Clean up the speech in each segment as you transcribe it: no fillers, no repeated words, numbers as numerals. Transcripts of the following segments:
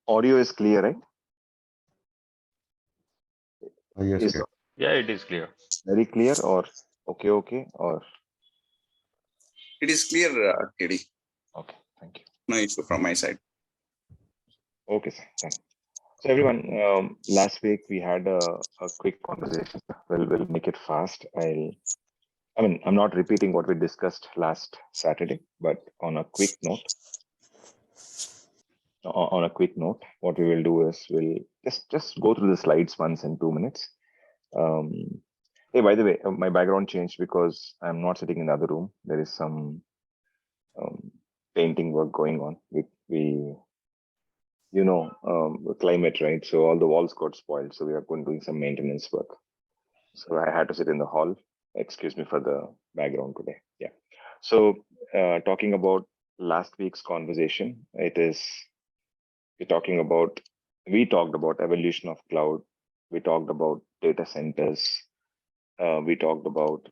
Audio is clear, right? Yes, Is clear. Yeah, it is clear. very clear or okay, or It is clear, KD. okay, thank you. No issue from my side. Okay, sir. Thank you. So everyone, last week we had a quick conversation. We'll make it fast. I'm not repeating what we discussed last Saturday, but on a quick note, what we will do is we'll just go through the slides once in 2 minutes. Hey, by the way, my background changed because I'm not sitting in the other room. There is some painting work going on. The climate, right? So all the walls got spoiled. So we are going doing some maintenance work. So I had to sit in the hall. Excuse me for the background today. Yeah. So talking about last week's conversation, we talked about evolution of cloud. We talked about data centers. We talked about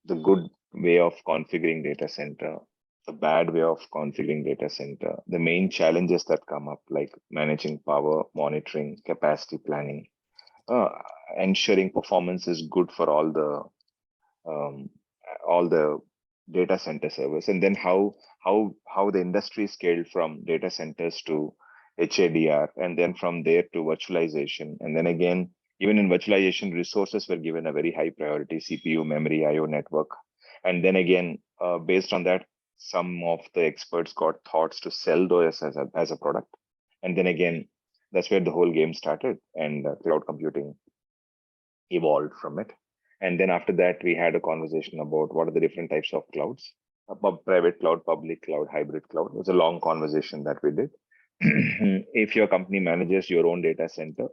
the good way of configuring data center, the bad way of configuring data center, the main challenges that come up, like managing power, monitoring, capacity planning, ensuring performance is good for all the data center servers, and then how the industry scaled from data centers to HADR, and then from there to virtualization, and then again, even in virtualization, resources were given a very high priority: CPU, memory, IO network, and then again, based on that, some of the experts got thoughts to sell those as a product, and then again, that's where the whole game started, and cloud computing evolved from it. And then after that, we had a conversation about what are the different types of clouds: private cloud, public cloud, hybrid cloud. It was a long conversation that we did. If your company manages your own data center,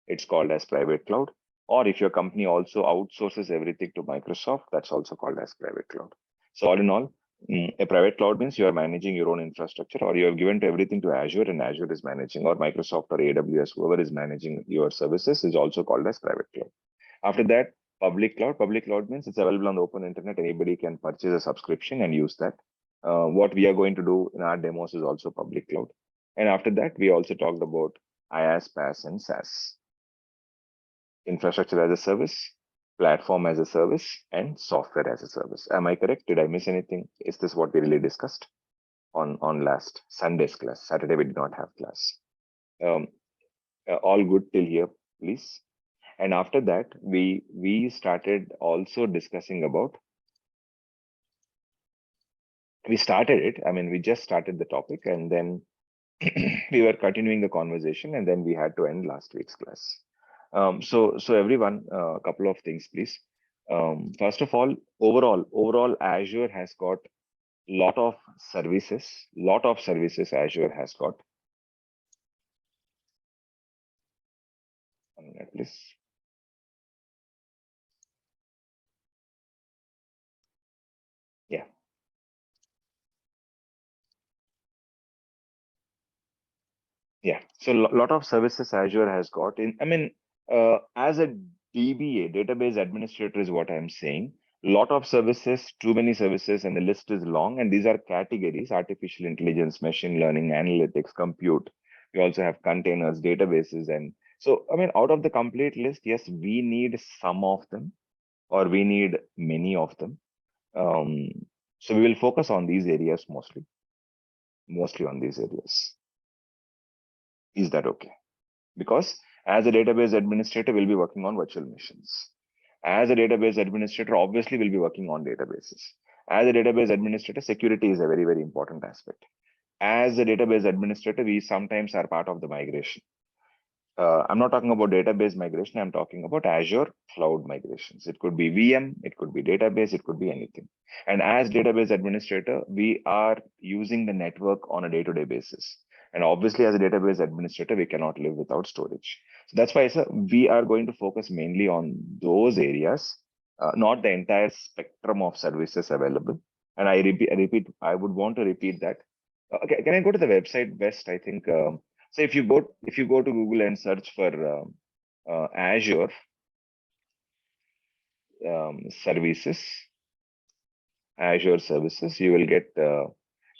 it's called as private cloud. Or if your company also outsources everything to Microsoft, that's also called as private cloud. So all in all, a private cloud means you are managing your own infrastructure, or you have given to everything to Azure and Azure is managing, or Microsoft or AWS, whoever is managing your services, is also called as private cloud. After that, public cloud means it's available on the open internet. Anybody can purchase a subscription and use that. What we are going to do in our demos is also public cloud. And after that, we also talked about IaaS, PaaS, and SaaS. Infrastructure as a service, platform as a service, and software as a service. Am I correct? Did I miss anything? Is this what we really discussed on last Sunday's class? Saturday, we did not have class. All good till here, please. And after that, we started also discussing about, we just started the topic, and then we were continuing the conversation, and then we had to end last week's class. So everyone, a couple of things, please. First of all, overall, Azure has got lot of services. Azure has got. 1 minute, please. Yeah. Yeah. So a lot of services Azure has got in. As a DBA, database administrator, is what I'm saying. Lot of services, too many services, and the list is long. And these are categories: artificial intelligence, machine learning, analytics, compute. We also have containers, databases, and so out of the complete list, yes, we need some of them, or we need many of them. So we will focus on these areas mostly on these areas. Is that okay? Because as a database administrator, we'll be working on virtual machines. As a database administrator, obviously, we'll be working on databases. As a database administrator, security is a very, very important aspect. As a database administrator, we sometimes are part of the migration. I'm not talking about database migration. I'm talking about Azure cloud migrations. It could be VM, it could be database, it could be anything. And as database administrator, we are using the network on a day-to-day basis. And obviously, as a database administrator, we cannot live without storage. So that's why, sir, we are going to focus mainly on those areas, not the entire spectrum of services available. And I repeat, I would want to repeat that. Okay, can I go to the website best? I think. So if you go to Google and search for Azure services, you will get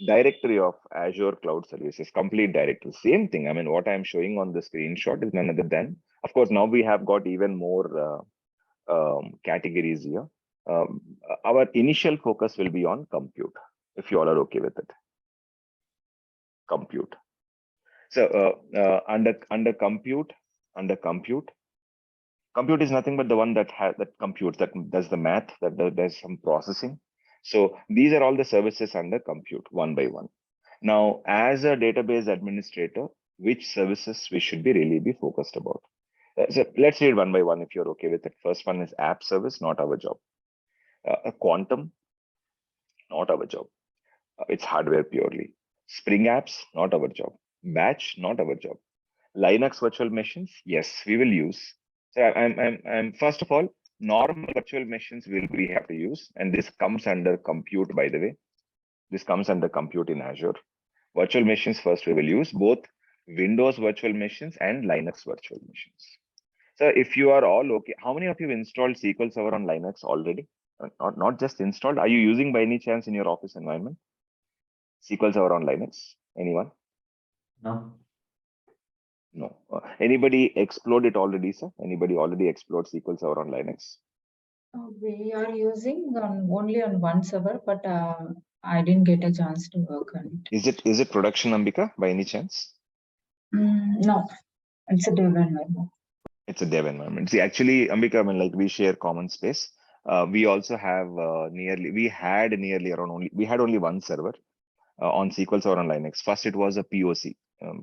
directory of Azure Cloud Services, complete directory, same thing. I mean, what I'm showing on the screenshot is none other than, of course, now we have got even more categories here. Our initial focus will be on compute, if you all are okay with it. Compute. So under compute, compute is nothing but the one that computes, that does the math, that does some processing. So these are all the services under compute, one by one. Now, as a database administrator, which services we should be focused about? So let's read one by one if you're okay with it. First one is app service, not our job. Quantum, not our job. It's hardware purely. Spring apps, not our job. Batch, not our job. Linux virtual machines, yes, we will use. So I'm first of all, normal virtual machines we have to use, and this comes under compute, by the way. This comes under compute in Azure. Virtual machines first we will use, both Windows virtual machines and Linux virtual machines. So if you are all okay, how many of you installed SQL Server on Linux already? Not just installed. Are you using by any chance in your office environment SQL Server on Linux? Anyone? No. No. Anybody explored it already, sir? Anybody already explored SQL Server on Linux? We are using only on one server, but I didn't get a chance to work on it. Is it production, Ambika, by any chance? No, it's a dev environment. It's a dev environment. See, actually, Ambika, I mean, like we share common space. We also have we had only one server on SQL Server on Linux. First, it was a POC,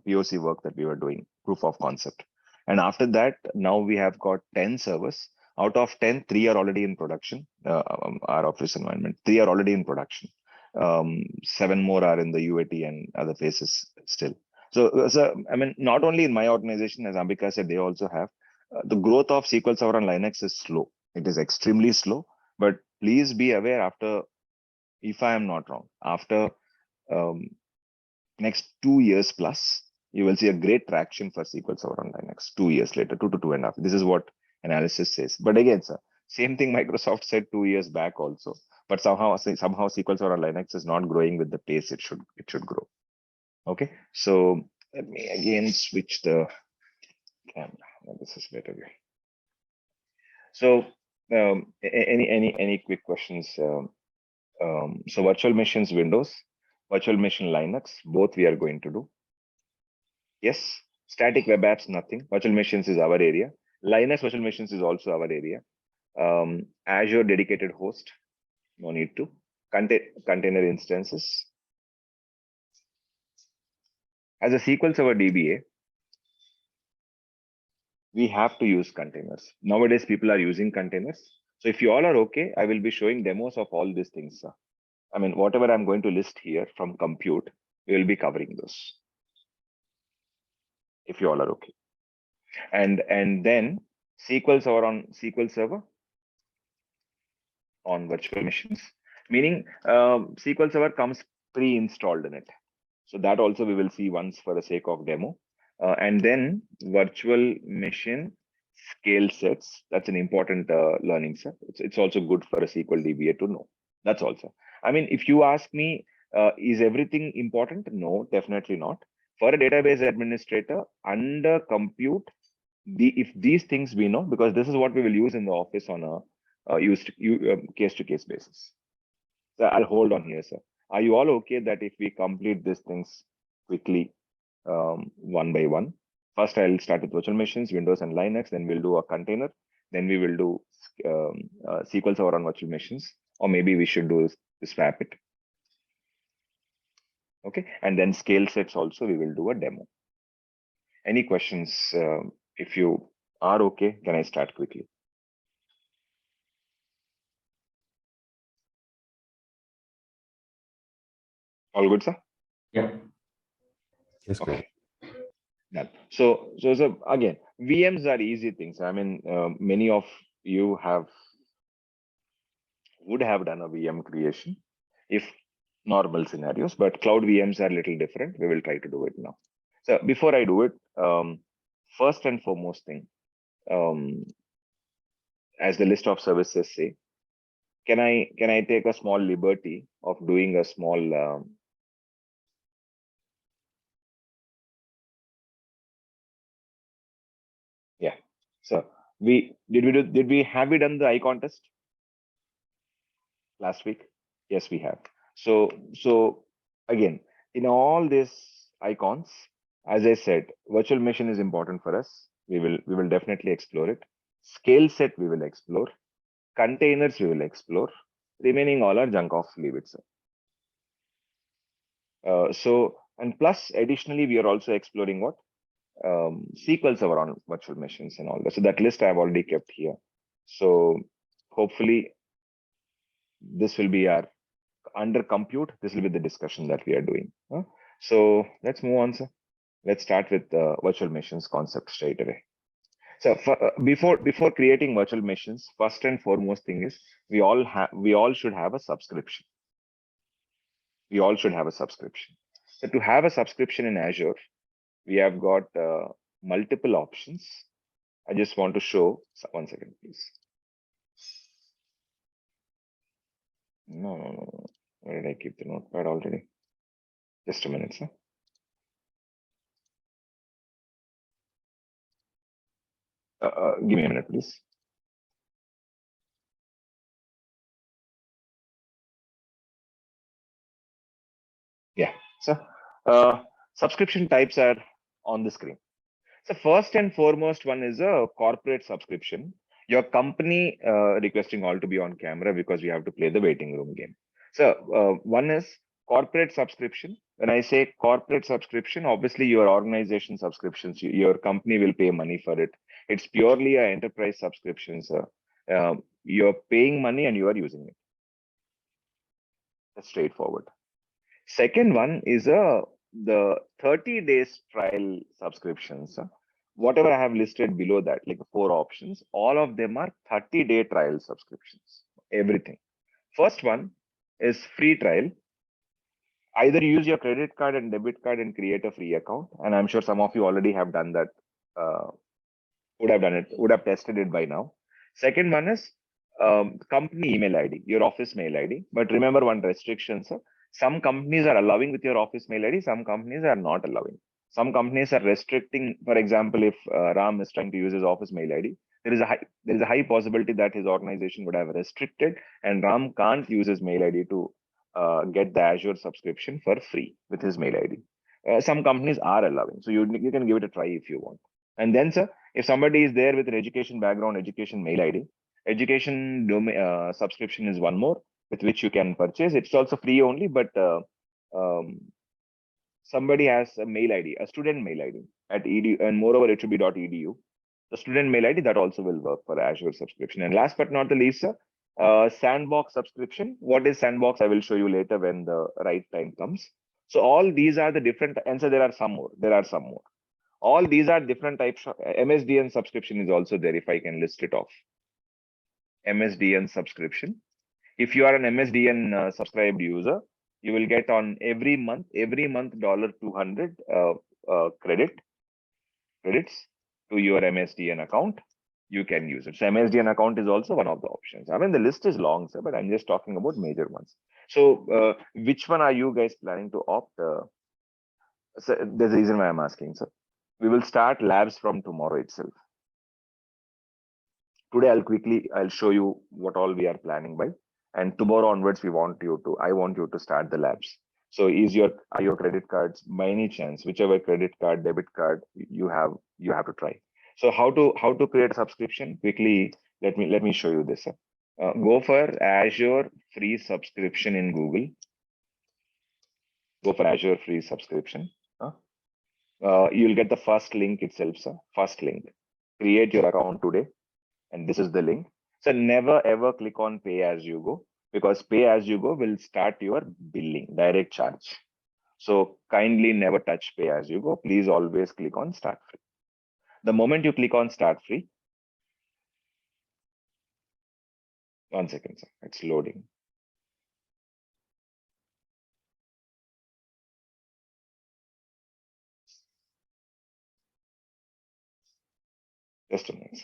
POC work that we were doing, proof of concept. And after that, now we have got 10 servers. Out of 10, 3 are already in production, our office environment. 3 are already in production. 7 more are in the UAT and other phases still. So, I mean, not only in my organization, as Ambika said, they also have. The growth of SQL Server on Linux is slow. It is extremely slow. But please be aware after, if I am not wrong, after next 2 years plus, you will see a great traction for SQL Server on Linux 2 years later, 2 to 2.5. This is what analysis says. But again, sir, same thing Microsoft said 2 years back also. But somehow SQL Server on Linux is not growing with the pace it should grow. Okay, so let me again switch the camera. This is better way. So any quick questions? So virtual machines Windows, virtual machine Linux, both we are going to do. Yes, static web apps, nothing. Virtual machines is our area. Linux virtual machines is also our area. Azure dedicated host, no need to. Container instances. As a SQL Server DBA, we have to use containers. Nowadays, people are using containers. So if you all are okay, I will be showing demos of all these things. I mean, whatever I'm going to list here from compute, we will be covering those. If you all are okay. And then SQL Server on virtual machines, meaning SQL Server comes pre-installed in it. So that also we will see once for the sake of demo. And then virtual machine scale sets. That's an important learning set. It's also good for a SQL DBA to know. That's also. I mean, if you ask me, is everything important? No, definitely not. For a database administrator, under compute, if these things we know, because this is what we will use in the office on a case-to-case basis. So I'll hold on here, sir. Are you all okay that if we complete these things quickly, one by one? First, I'll start with virtual machines, Windows and Linux. Then we'll do a container. Then we will do SQL Server on virtual machines, or maybe we should do swap it. Okay, and then scale sets also we will do a demo. Any questions? If you are okay, can I start quickly? All good, sir? Yeah. Yes, great. Okay. Done. So again, VMs are easy things. I mean, many of you would have done a VM creation if normal scenarios, but cloud VMs are a little different. We will try to do it now. So before I do it, first and foremost thing, as the list of services say, can I take a small liberty of doing a small So did we have we done the eye contest last week? Yes, we have. So again, in all these icons, as I said, virtual machine is important for us. We will definitely explore it. Scale set we will explore. Containers we will explore. Remaining all are junk off, leave it, sir. So and plus additionally we are also exploring what SQL Server on virtual machines and all that. So that list I have already kept here. So hopefully this will be our under compute. This will be the discussion that we are doing. So let's move on, sir. Let's start with the virtual machines concept straight away. So before creating virtual machines, first and foremost thing is we all should have a subscription. We all should have a subscription. So to have a subscription in Azure, we have got multiple options. I just want to show 1 second, please. No. Where did I keep the notepad already? Just a minute, sir. Give me a minute, please. Yeah, so subscription types are on the screen. So first and foremost one is a corporate subscription. Your company requesting all to be on camera because we have to play the waiting room game. So one is corporate subscription. When I say corporate subscription, obviously your organization subscriptions, your company will pay money for it. It's purely an enterprise subscription, sir. You're paying money and you are using it. That's straightforward. Second one is the 30 days trial subscriptions. Whatever I have listed below that, like 4 options, all of them are 30-day trial subscriptions. Everything. First one is free trial. Either use your credit card and debit card and create a free account. And I'm sure some of you already have done that, would have done it, would have tested it by now. Second one is company email ID, your office mail ID. But remember one restriction, sir. Some companies are allowing with your office mail ID, some companies are not allowing. Some companies are restricting. For example, if Ram is trying to use his office mail ID, there is a high possibility that his organization would have restricted, and Ram can't use his mail ID to get the Azure subscription for free with his mail ID. Some companies are allowing, so you can give it a try if you want. And then, sir, if somebody is there with an education background, education mail ID, education domain subscription is one more with which you can purchase. It's also free only, but somebody has a mail ID, a student mail ID at edu, and moreover it should be .edu. The student mail ID that also will work for Azure subscription. And last but not the least, sir, Sandbox subscription. What is Sandbox? I will show you later when the right time comes. So all these are the different, and so there are some more. All these are different types of MSDN subscription is also there, if I can list it off. MSDN subscription. If you are an MSDN subscribed user, you will get on every month $200 credits to your MSDN account. You can use it. So MSDN account is also one of the options. I mean, the list is long, sir, but I'm just talking about major ones. So which one are you guys planning to opt? So there's a reason why I'm asking, sir. We will start labs from tomorrow itself. Today I'll show you what all we are planning by, and tomorrow onwards I want you to start the labs. So are your credit cards, by any chance, whichever credit card, debit card you have to try. So how to create a subscription quickly? Let me show you this. Go for Azure free subscription in Google. Go for Azure free subscription. You'll get the first link itself, sir. First link. Create your account today. And this is the link. So never ever click on pay as you go, because pay as you go will start your billing, direct charge. So kindly never touch pay as you go. Please always click on start free. The moment you click on start free, 1 second, sir, it's loading. Just a minute.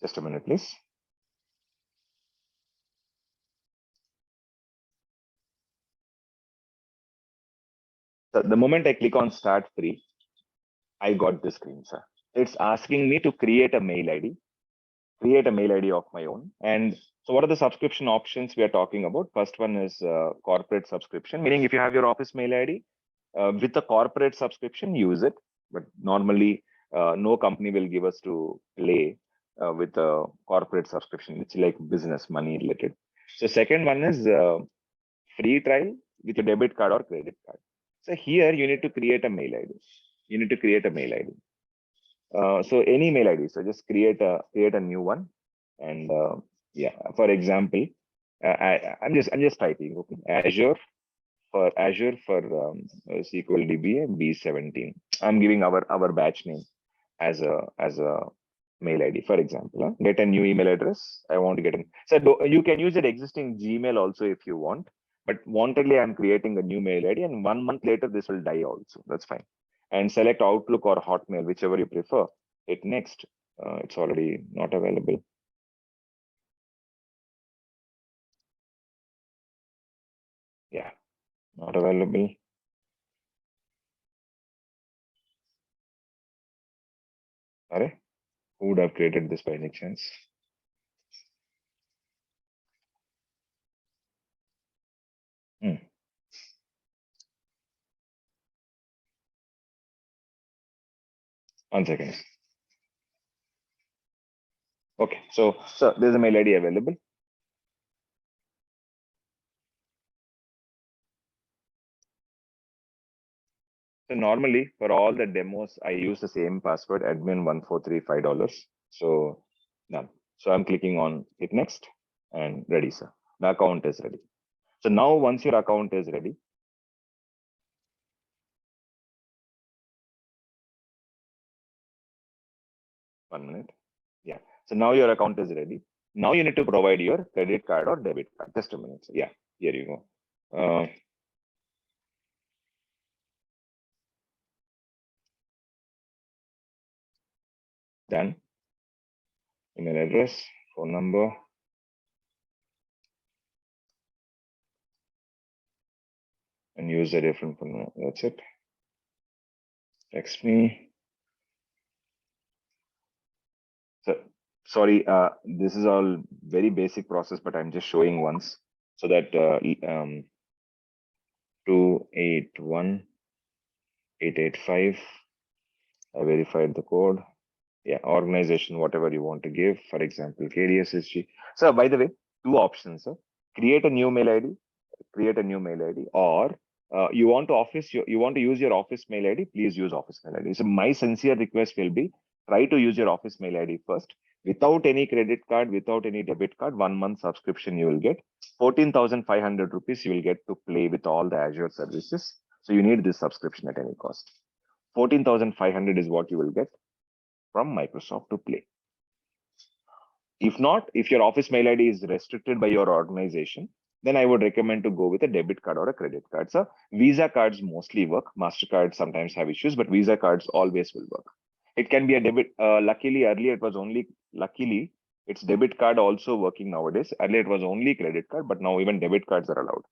Just a minute, please. So the moment I click on start free, I got this screen, sir. It's asking me to create a mail ID, of my own. And so what are the subscription options we are talking about? First one is corporate subscription, meaning if you have your office mail ID with a corporate subscription, use it. But normally, no company will give us to play with a corporate subscription. It's like business money related. So second one is free trial with your debit card or credit card. So here you need to create a mail ID. You need to create a mail ID. So any mail ID. So just create a new one, and yeah. For example, I'm just typing. Okay, Azure for SQL DBA B17. I'm giving our batch name as a mail ID, for example. Get a new email address. I want to get in. So you can use an existing Gmail also if you want, but wantedly I'm creating a new mail ID, and 1 month later this will die also. That's fine. And select Outlook or Hotmail, whichever you prefer. Hit next. It's already not available. Yeah, not available. Sorry, who would have created this by any chance? Hmm. 1 second. Okay, so there's a mail ID available. So normally for all the demos, I use the same password, admin1435. So done. So I'm clicking on hit next and ready, sir. The account is ready. So now once your account is ready, one minute. Yeah. So now your account is ready. Now you need to provide your credit card or debit card. Just a minute. Yeah, here you go. Done. Email address, phone number. And use a different phone number. That's it. Text me. So sorry, this is all very basic process, but I'm just showing once so that 281885. I verified the code. Yeah, organization, whatever you want to give, for example, KDSSG. So by the way, two options, sir. Create a new mail ID, or you want to use your office mail ID, please use office mail ID. So my sincere request will be try to use your office mail ID first. Without any credit card, without any debit card, 1 month subscription you will get 14,500 rupees. You will get to play with all the Azure services. So you need this subscription at any cost. 14,500 is what you will get from Microsoft to play. If not, if your office mail ID is restricted by your organization, then I would recommend to go with a debit card or a credit card. So Visa cards mostly work. MasterCard sometimes have issues, but Visa cards always will work. It can be a debit. Luckily, earlier it was only, luckily, it's debit card also working nowadays. Earlier it was only credit card, but now even debit cards are allowed.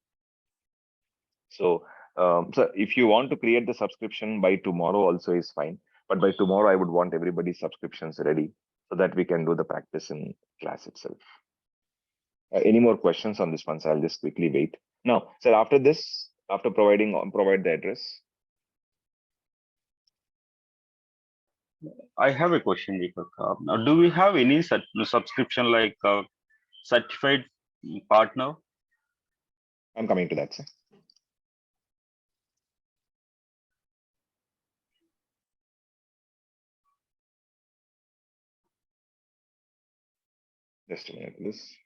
So, so if you want to create the subscription by tomorrow also is fine. But by tomorrow, I would want everybody's subscriptions ready so that we can do the practice in class itself. Any more questions on this one? So I'll just quickly wait. Now, sir, after this, after provide the address. I have a question, Deepak. Now, do we have any subscription like certified partner? I'm coming to that, sir. Just a minute, please.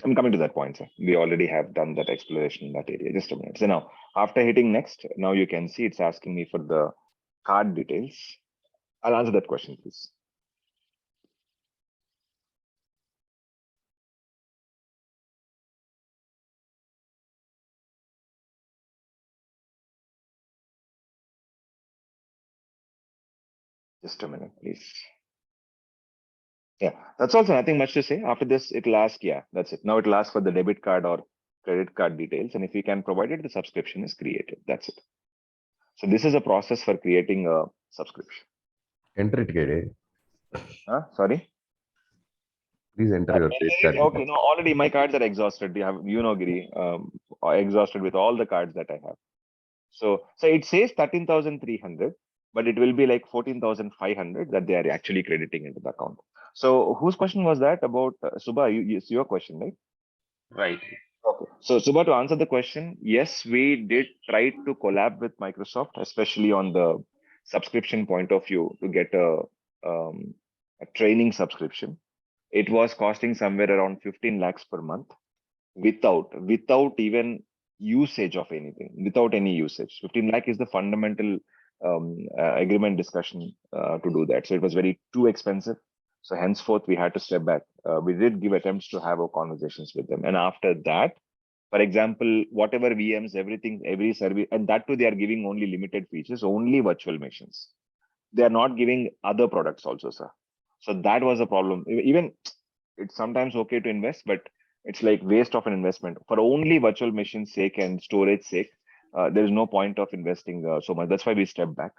I'm coming to that point, sir. We already have done that exploration in that area. Just a minute. So now, after hitting next, now you can see it's asking me for the card details. I'll answer that question, please. Just a minute, please. Yeah, that's also nothing much to say. After this, it'll ask, yeah, that's it. Now it'll ask for the debit card or credit card details. And if we can provide it, the subscription is created. That's it. So this is a process for creating a subscription. Enter it, KD. Sorry. Please enter your credit card Okay, details. no, already my cards are exhausted. Giri, exhausted with all the cards that I have. So it says 13,300, but it will be like 14,500 that they are actually crediting into the account. So whose question was that about Subha? It's your question, right? Right. Okay. So Subha, to answer the question, yes, we did try to collab with Microsoft, especially on the subscription point of view, to get a training subscription. It was costing somewhere around 15 lakhs per month without even usage of anything, without any usage. 15 lakh is the fundamental agreement discussion to do that. So it was very too expensive. So henceforth, we had to step back. We did give attempts to have our conversations with them. And after that, for example, whatever VMs, everything, every service, and that too, they are giving only limited features, only virtual machines. They are not giving other products also, sir. So that was a problem. Even it's sometimes okay to invest, but it's like waste of an investment for only virtual machine's sake and storage sake. There is no point of investing so much. That's why we step back.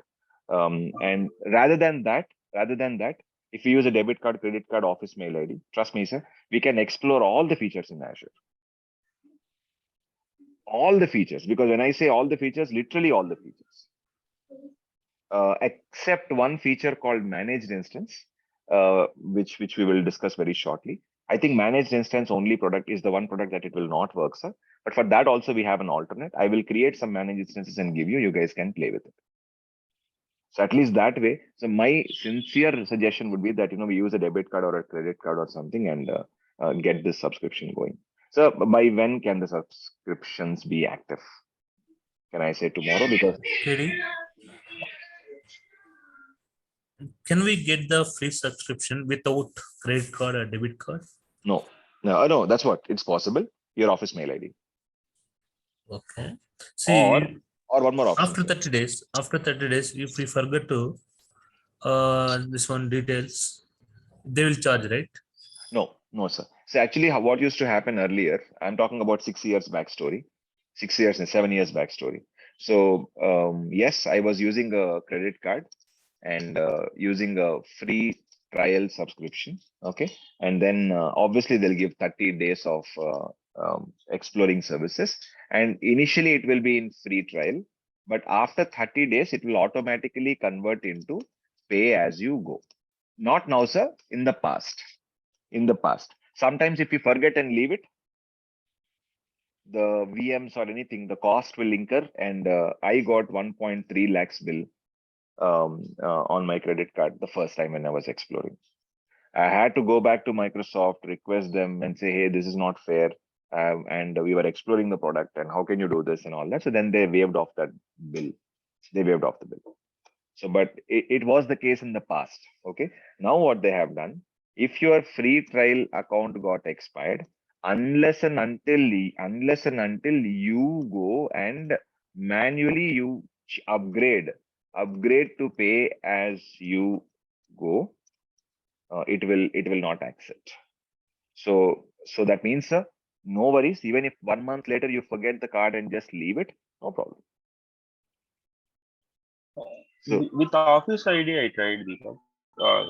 And rather than that, if we use a debit card, credit card, office mail ID, trust me, sir, we can explore all the features in Azure. All the features, because when I say all the features, literally all the features. Except one feature called managed instance, which we will discuss very shortly. I think managed instance only product is the one product that it will not work, sir. But for that also we have an alternate. I will create some managed instances and give you. You guys can play with it. So at least that way. So my sincere suggestion would be that we use a debit card or a credit card or something and get this subscription going. So by when can the subscriptions be active? Can I say tomorrow? Because KD, can we get the free subscription without credit card or debit card? no, that's what it's possible. Your office mail ID. Okay. See, Or one more option. after 30 days, if we forget to this one details, they will charge, right? No, sir. So actually, what used to happen earlier, I'm talking about 6 years backstory, 6 years and 7 years backstory. So yes, I was using a credit card and using a free trial subscription. Okay. And then obviously they'll give 30 days of exploring services. And initially it will be in free trial, but after 30 days, it will automatically convert into pay as you go. Not now, sir, in the past. Sometimes if you forget and leave it, the VMs or anything, the cost will incur. And I got 1.3 lakhs bill on my credit card the first time when I was exploring. I had to go back to Microsoft, request them and say, hey, this is not fair. And we were exploring the product and how can you do this and all that. So then they waived off that bill. They waived off the bill. So, but it was the case in the past. Okay. Now what they have done, if your free trial account got expired, unless and until you go and manually you upgrade to pay as you go, it will not accept. So that means, no worries. Even if 1 month later you forget the card and just leave it, no problem. So With Office ID, I tried Deepak.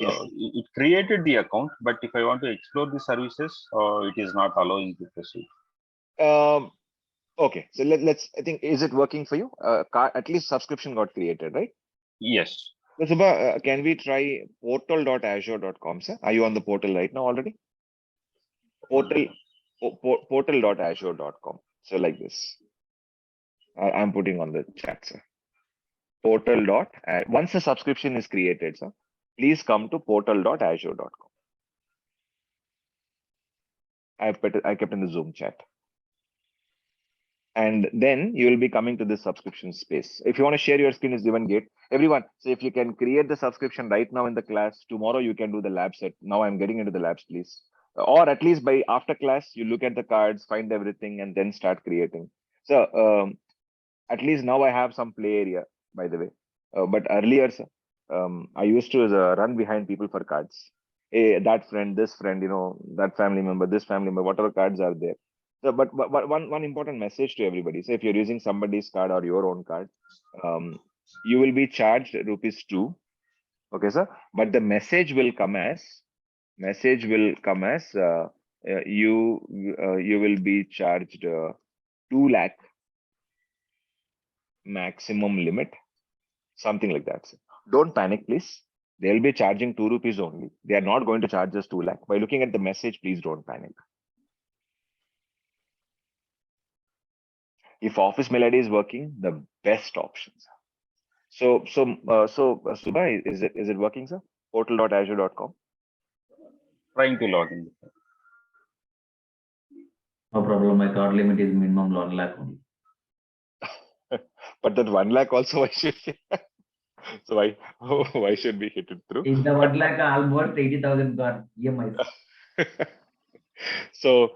Yes. It created the account, but if I want to explore the services, it is not allowing to proceed. Okay, so let's. I think, is it working for you? At least subscription got created, right? Yes. So Subha, can we try portal.azure.com, sir? Are you on the portal right now already? Portal.azure.com. So like this. I'm putting on the chat, sir. Portal. Once the subscription is created, sir, please come to portal.azure.com. I kept in the Zoom chat. And then you will be coming to this subscription space. If you want to share your screen, is given gate. Everyone, so if you can create the subscription right now in the class, tomorrow you can do the lab set. Now I'm getting into the labs, please. Or at least by after class, you look at the cards, find everything, and then start creating. So at least now I have some play area, by the way. But earlier, I used to run behind people for cards. that friend, this friend, that family member, this family member, whatever cards are there. So, but one important message to everybody. So if you're using somebody's card or your own card, you will be charged ₹2. Okay, sir. But the message will come as you will be charged 2 lakh maximum limit, something like that. Sir. Don't panic, please. They'll be charging ₹2 only. They are not going to charge us 2 lakh. By looking at the message, please don't panic. If office mail ID is working, the best options. So Subha, is it working, sir? Portal.azure.com. Trying to log in. No problem. My card limit is minimum 1 lakh only. But that 1 lakh also, why should so why should we hit it through? In the 1 lakh, almost 80,000 card EMI. So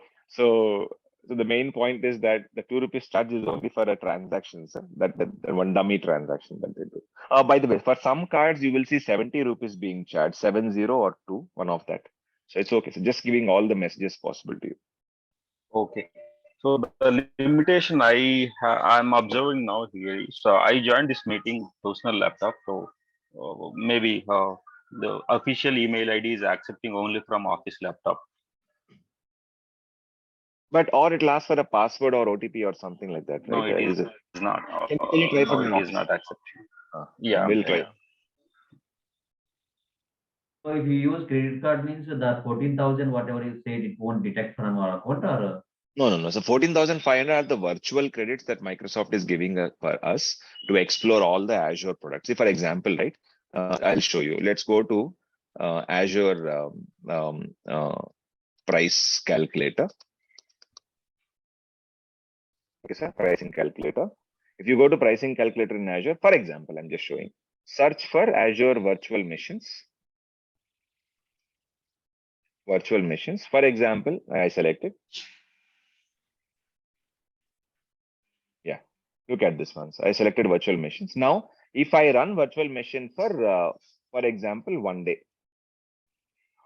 the main point is that the ₹2 charge is only for a transaction, sir. That one dummy transaction that they do. By the way, for some cards you will see ₹70 being charged, 70 or 2, one of that. So it's okay. So just giving all the messages possible to you. Okay. So the limitation I'm observing now here is I joined this meeting personal laptop. So maybe the official email ID is accepting only from office laptop. But or it'll ask for a password or OTP or something like that, No, right? it is not. Can you try from No, your it is office? not accepting. Yeah, we'll try. Yeah. So if you use credit card means the 14,000, whatever you said, it won't detect from our account or? No. So 14,500 are the virtual credits that Microsoft is giving for us to explore all the Azure products. See, for example, right? I'll show you. Let's go to Azure price calculator. Okay, sir, pricing calculator. If you go to pricing calculator in Azure, for example, I'm just showing. Search for Azure virtual machines. Virtual machines. For example, I selected. Yeah, look at this one. So I selected virtual machines. Now, if I run virtual machine for example, 1 day,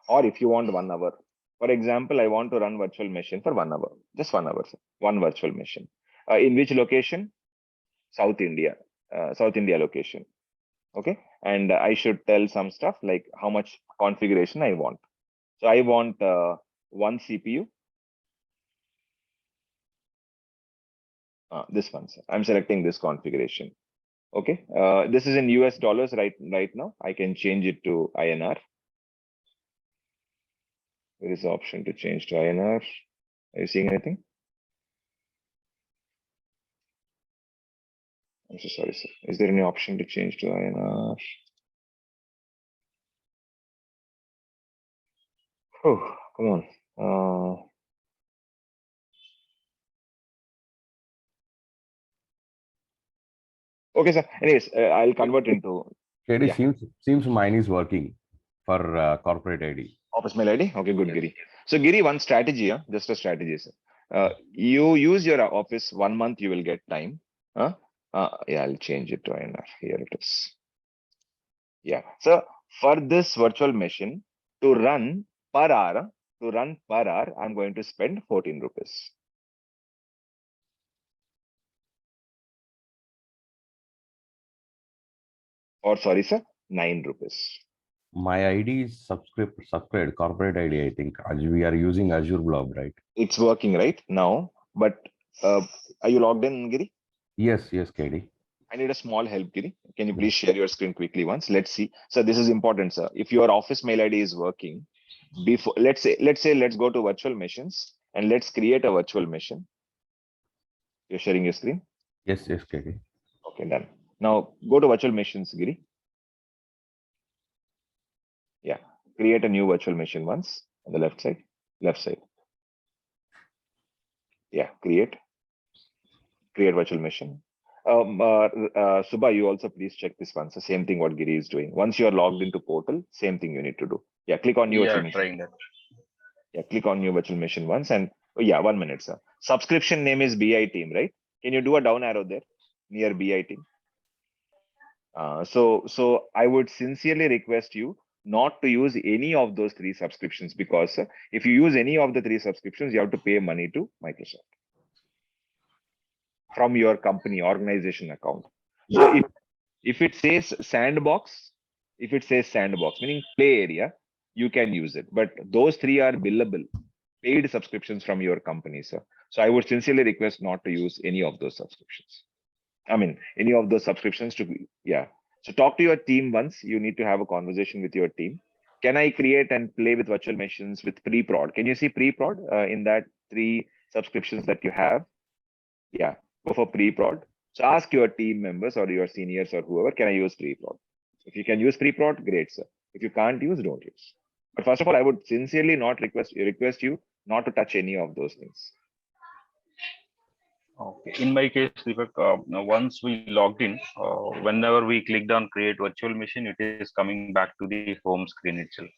or if you want 1 hour, for example, I want to run virtual machine for 1 hour, just 1 hour, sir. One virtual machine. In which location? South India location. Okay, and I should tell some stuff like how much configuration I want. So I want 1 CPU. This one, sir. I'm selecting this configuration. Okay, this is in US dollars right now. I can change it to INR. There is an option to change to INR. Are you seeing anything? I'm so sorry, sir. Is there any option to change to INR? Oh, come on. Okay, sir. Anyways, I'll convert into KD Yeah. seems mine is working for corporate ID. office mail ID. Okay, good, Yes. Giri. So, Giri, one strategy, just a strategy, sir. You use your office 1 month, you will get time. Yeah, I'll change it to INR. Here it is. Yeah. So, for this virtual machine to run per hour, I'm going to spend 14 rupees. Or sorry, sir, 9 rupees. My ID is subscribed corporate ID, I think. We are using Azure Blob, right? It's working right now, but are you logged in, Giri? Yes, KD. I need a small help, Giri. Can you please share your screen quickly once? Let's see. So this is important, sir. If your office mail ID is working, before let's go to virtual machines and let's create a virtual machine. You're sharing your screen? Yes, KD. Okay, done. Now go to virtual machines, Giri. Yeah, create a new virtual machine once on the left side. Yeah, create virtual machine. Subha, you also please check this once. The same thing what Giri is doing. Once you are logged into portal, same thing you need to do. Yeah, click on new virtual machine. Trying that. Yeah, click on new virtual machine once and yeah, 1 minute, sir. Subscription name is BI team, right? Can you do a down arrow there near BI team? So I would sincerely request you not to use any of those 3 subscriptions, because if you use any of the 3 subscriptions, you have to pay money to Microsoft from your company organization account. So if it says sandbox, meaning play area, you can use it. But those 3 are billable, paid subscriptions from your company, sir. So I would sincerely request not to use any of those subscriptions. I mean, any of those subscriptions to be, yeah. So talk to your team once. You need to have a conversation with your team. Can I create and play with virtual machines with pre-prod? Can you see pre-prod in that 3 subscriptions that you have? Yeah, go for pre-prod. So ask your team members or your seniors or whoever, can I use pre-prod? If you can use pre-prod, great, sir. If you can't use, don't use. But first of all, I would sincerely not request you not to touch any of those things. Okay. In my case, Deepak, now once we logged in, whenever we clicked on create virtual machine, it is coming back to the home screen itself.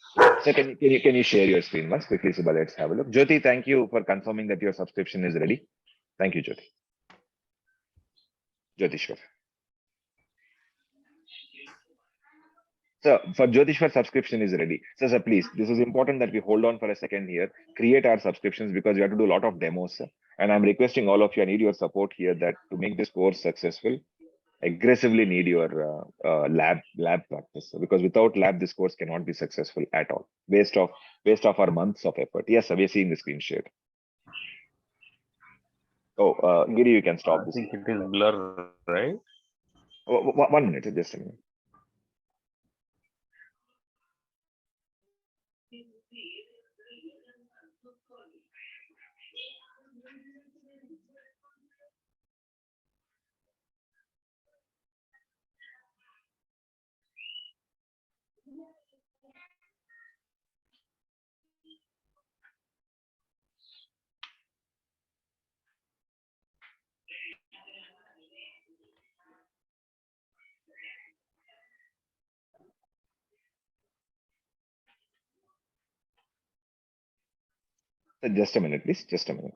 So can you share your screen once quickly, Subha? Let's have a look. Jyoti, thank you for confirming that your subscription is ready. Thank you, Jyoti. Jyotishwar. So for Jyotishwar, subscription is ready. So please, this is important that we hold on for a second here, create our subscriptions, because we have to do a lot of demos, sir. And I'm requesting all of you, I need your support here that to make this course successful, aggressively need your lab practice, because without lab, this course cannot be successful at all. Waste of our months of effort. Yes, sir, we're seeing the screen shared. Oh, Giri, you can stop I this. think it is blur, right? 1 minute, just a minute. Just a minute, please. Just a minute.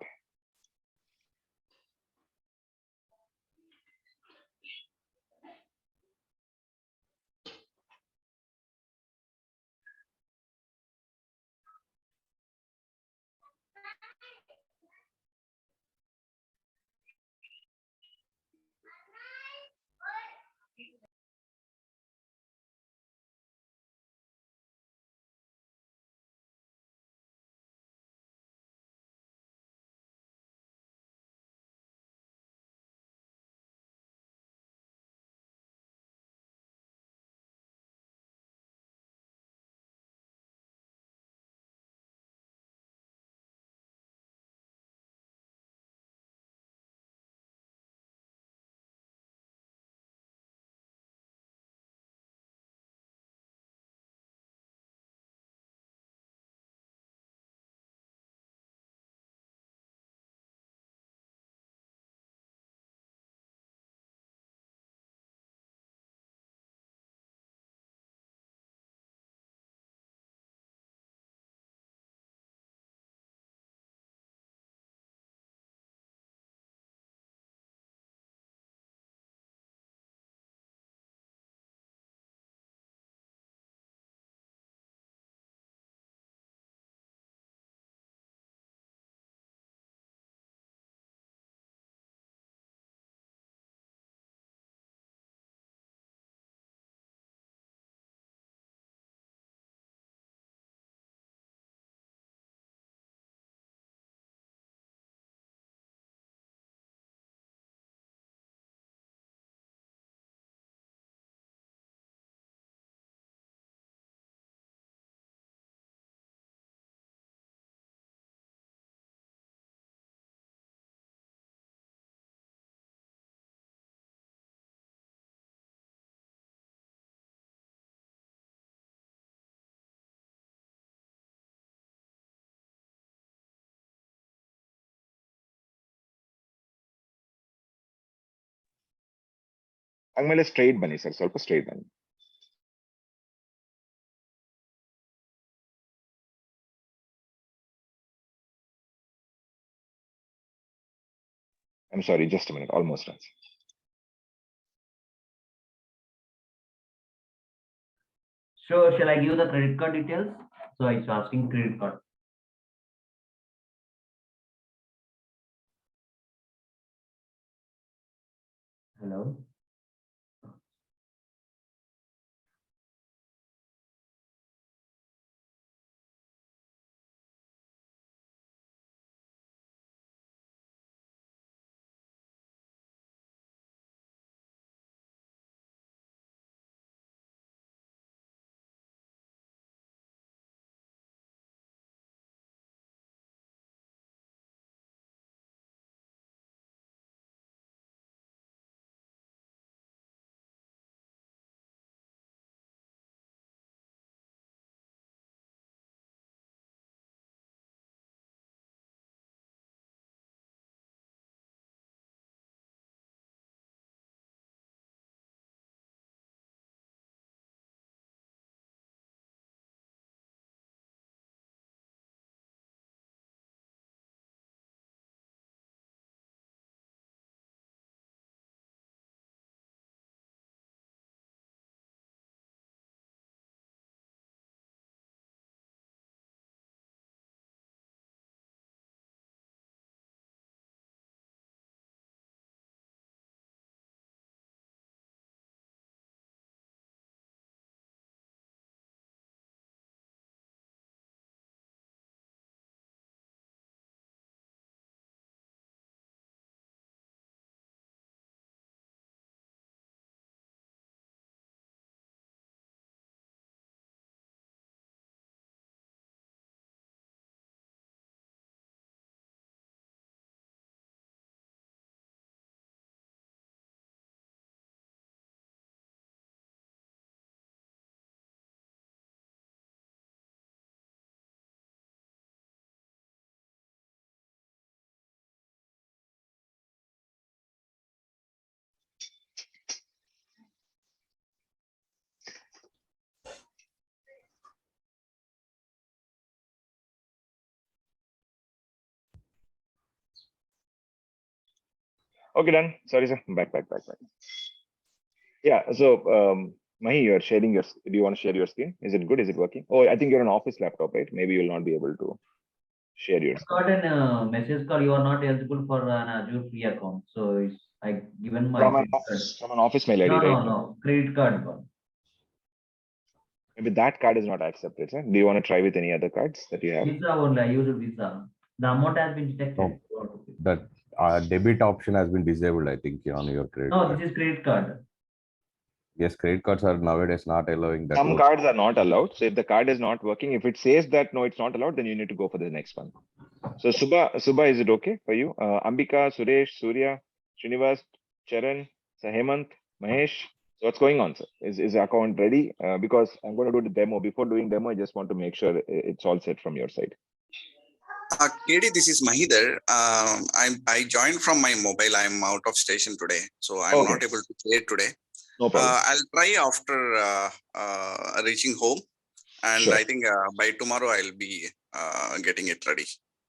Angmele straight bani, sir. ಸ್ವಲ್ಪ straight bani. I'm sorry, just a minute. Almost done. So shall I give the credit card details? So it's asking credit card. Hello. Okay, done. Sorry, sir. Back. Yeah. So, Mahi, you're sharing your. Do you want to share your screen? Is it good? Is it working? Oh, I think you're an office laptop, right? Maybe you'll not be able to share your screen. Got a message call. You are not eligible for an Azure free account. So it's I given my credit card. From an office mail ID, No, right? no, credit card one. Maybe that card is not accepted, sir. Do you want to try with any other cards that you have? Visa only. I use Visa. The amount has been detected. No. That debit option has been disabled, I think, on your credit No, card. this is credit card. Yes, credit cards are nowadays not allowing that. Some cards are not allowed. So if the card is not working, if it says that no, it's not allowed, then you need to go for the next one. So Subha, is it okay for you? Ambika, Suresh, Surya, Srinivas, Charan, Hemant, Mahesh. So what's going on, sir? Is the account ready? Because I'm going to do the demo. Before doing demo, I just want to make sure it's all set from your side. KD, this is Mahidhar. I joined from my mobile. I'm out of station today, so I'm Okay. not able to play today. No problem. I'll try after reaching home, and Sure. I think by tomorrow I'll be getting it ready.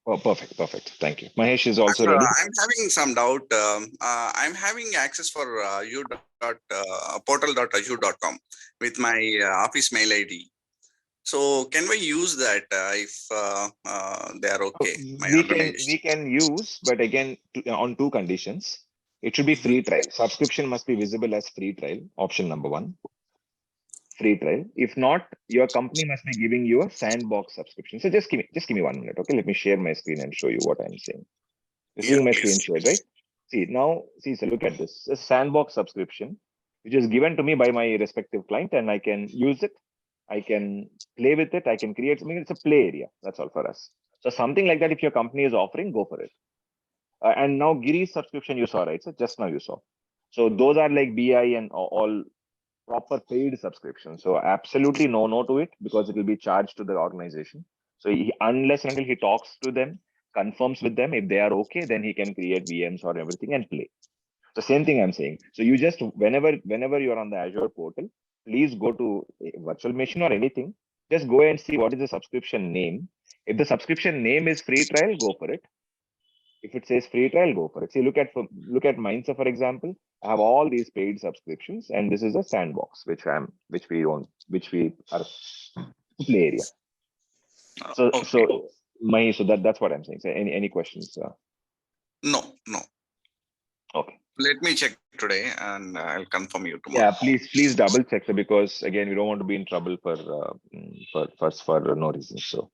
Oh, perfect. Thank you. Mahesh is also ready. I'm having some doubt. I'm having access for portal.azure.com with my office mail ID. So can we use that if they are okay? My We organization. can use, but again, on two conditions. It should be free trial. Subscription must be visible as free trial. Option number one. Free trial. If not, your company must be giving you a sandbox subscription. So just give me 1 minute. Okay, let me share my screen and show you what I'm saying. You're seeing my screen shared, right? So look at this. A sandbox subscription, which is given to me by my respective client, and I can use it. I can play with it. I can create something. It's a play area. That's all for us. So something like that, if your company is offering, go for it. And now Giri's subscription you saw, right? So just now you saw. So those are like BI and all proper paid subscription. So absolutely no to it, because it will be charged to the organization. So unless and until he talks to them, confirms with them, if they are okay, then he can create VMs or everything and play. The same thing I'm saying. So you just, whenever you're on the Azure portal, please go to a virtual machine or anything. Just go and see what is the subscription name. If the subscription name is free trial, go for it. If it says free trial, go for it. See, look at Mindset, for example. I have all these paid subscriptions, and this is a sandbox which we own, which we are play area. So Okay. so that's what I'm saying. So any questions? No. Okay. Let me check today and I'll confirm you tomorrow. Yeah, please double check, sir, because again we don't want to be in trouble for no reason. So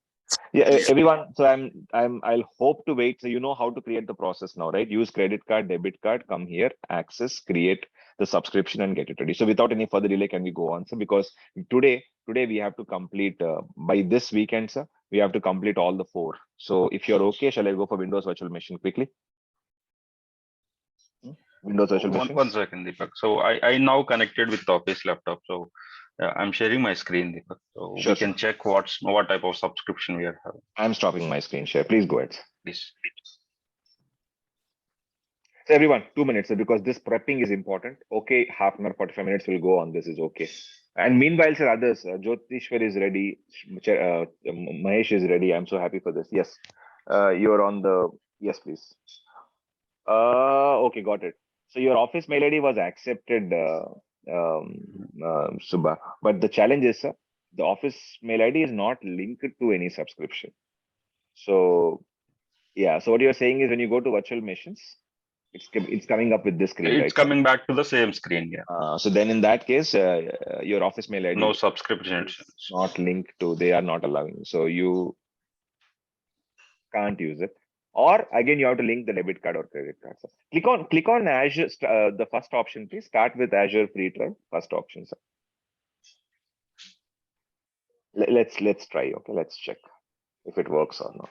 yeah, Yeah. everyone. So I'll hope to wait. So you know how to create the process now, right? Use credit card, debit card, come here, access, create the subscription and get it ready. So without any further delay, can we go on, sir? Because today we have to complete by this weekend, sir. We have to complete all the 4. So if you're okay, shall I go for Windows Virtual Machine quickly? Windows Virtual Machine. One second, Deepak. So I now connected with the office laptop. So I'm sharing my screen, Deepak. So Sure, we can check what type of subscription we are having. I'm stopping my screen share. Please go ahead, sir. Please. So everyone, 2 minutes, sir, because this prepping is important. Okay, half an hour, 45 minutes will go on. This is okay. And meanwhile, sir, others, Jyotishwar is ready. Mahesh is ready. I'm so happy for this. Yes, you're on the. Yes, please. Okay, got it. So your office mail ID was accepted, Subha. But the challenge is, sir, the office mail ID is not linked to any subscription. So yeah, so what you're saying is when you go to virtual machines, it's coming up with this screen, It's right, sir? coming back to the same screen. Yeah. So then in that case, your office mail ID No subscription. is not linked to. They are not allowing. So you can't use it. Or again, you have to link the debit card or credit card. So click on Azure, the first option, please. Start with Azure free trial, first option, sir. Let's try. Okay, let's check if it works or not.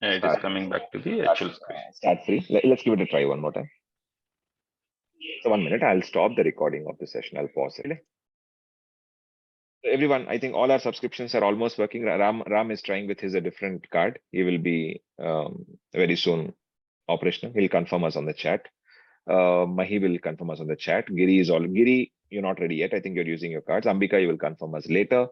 Yeah, it is coming back to the actual screen. Start free. Let's give it a try one more time. So 1 minute, I'll stop the recording of the session. I'll pause it. Everyone, I think all our subscriptions are almost working. Ram is trying with his a different card. He will be very soon operational. He'll confirm us on the chat. Mahi will confirm us on the chat. Giri, you're not ready yet. I think you're using your cards. Ambika, you will confirm us later.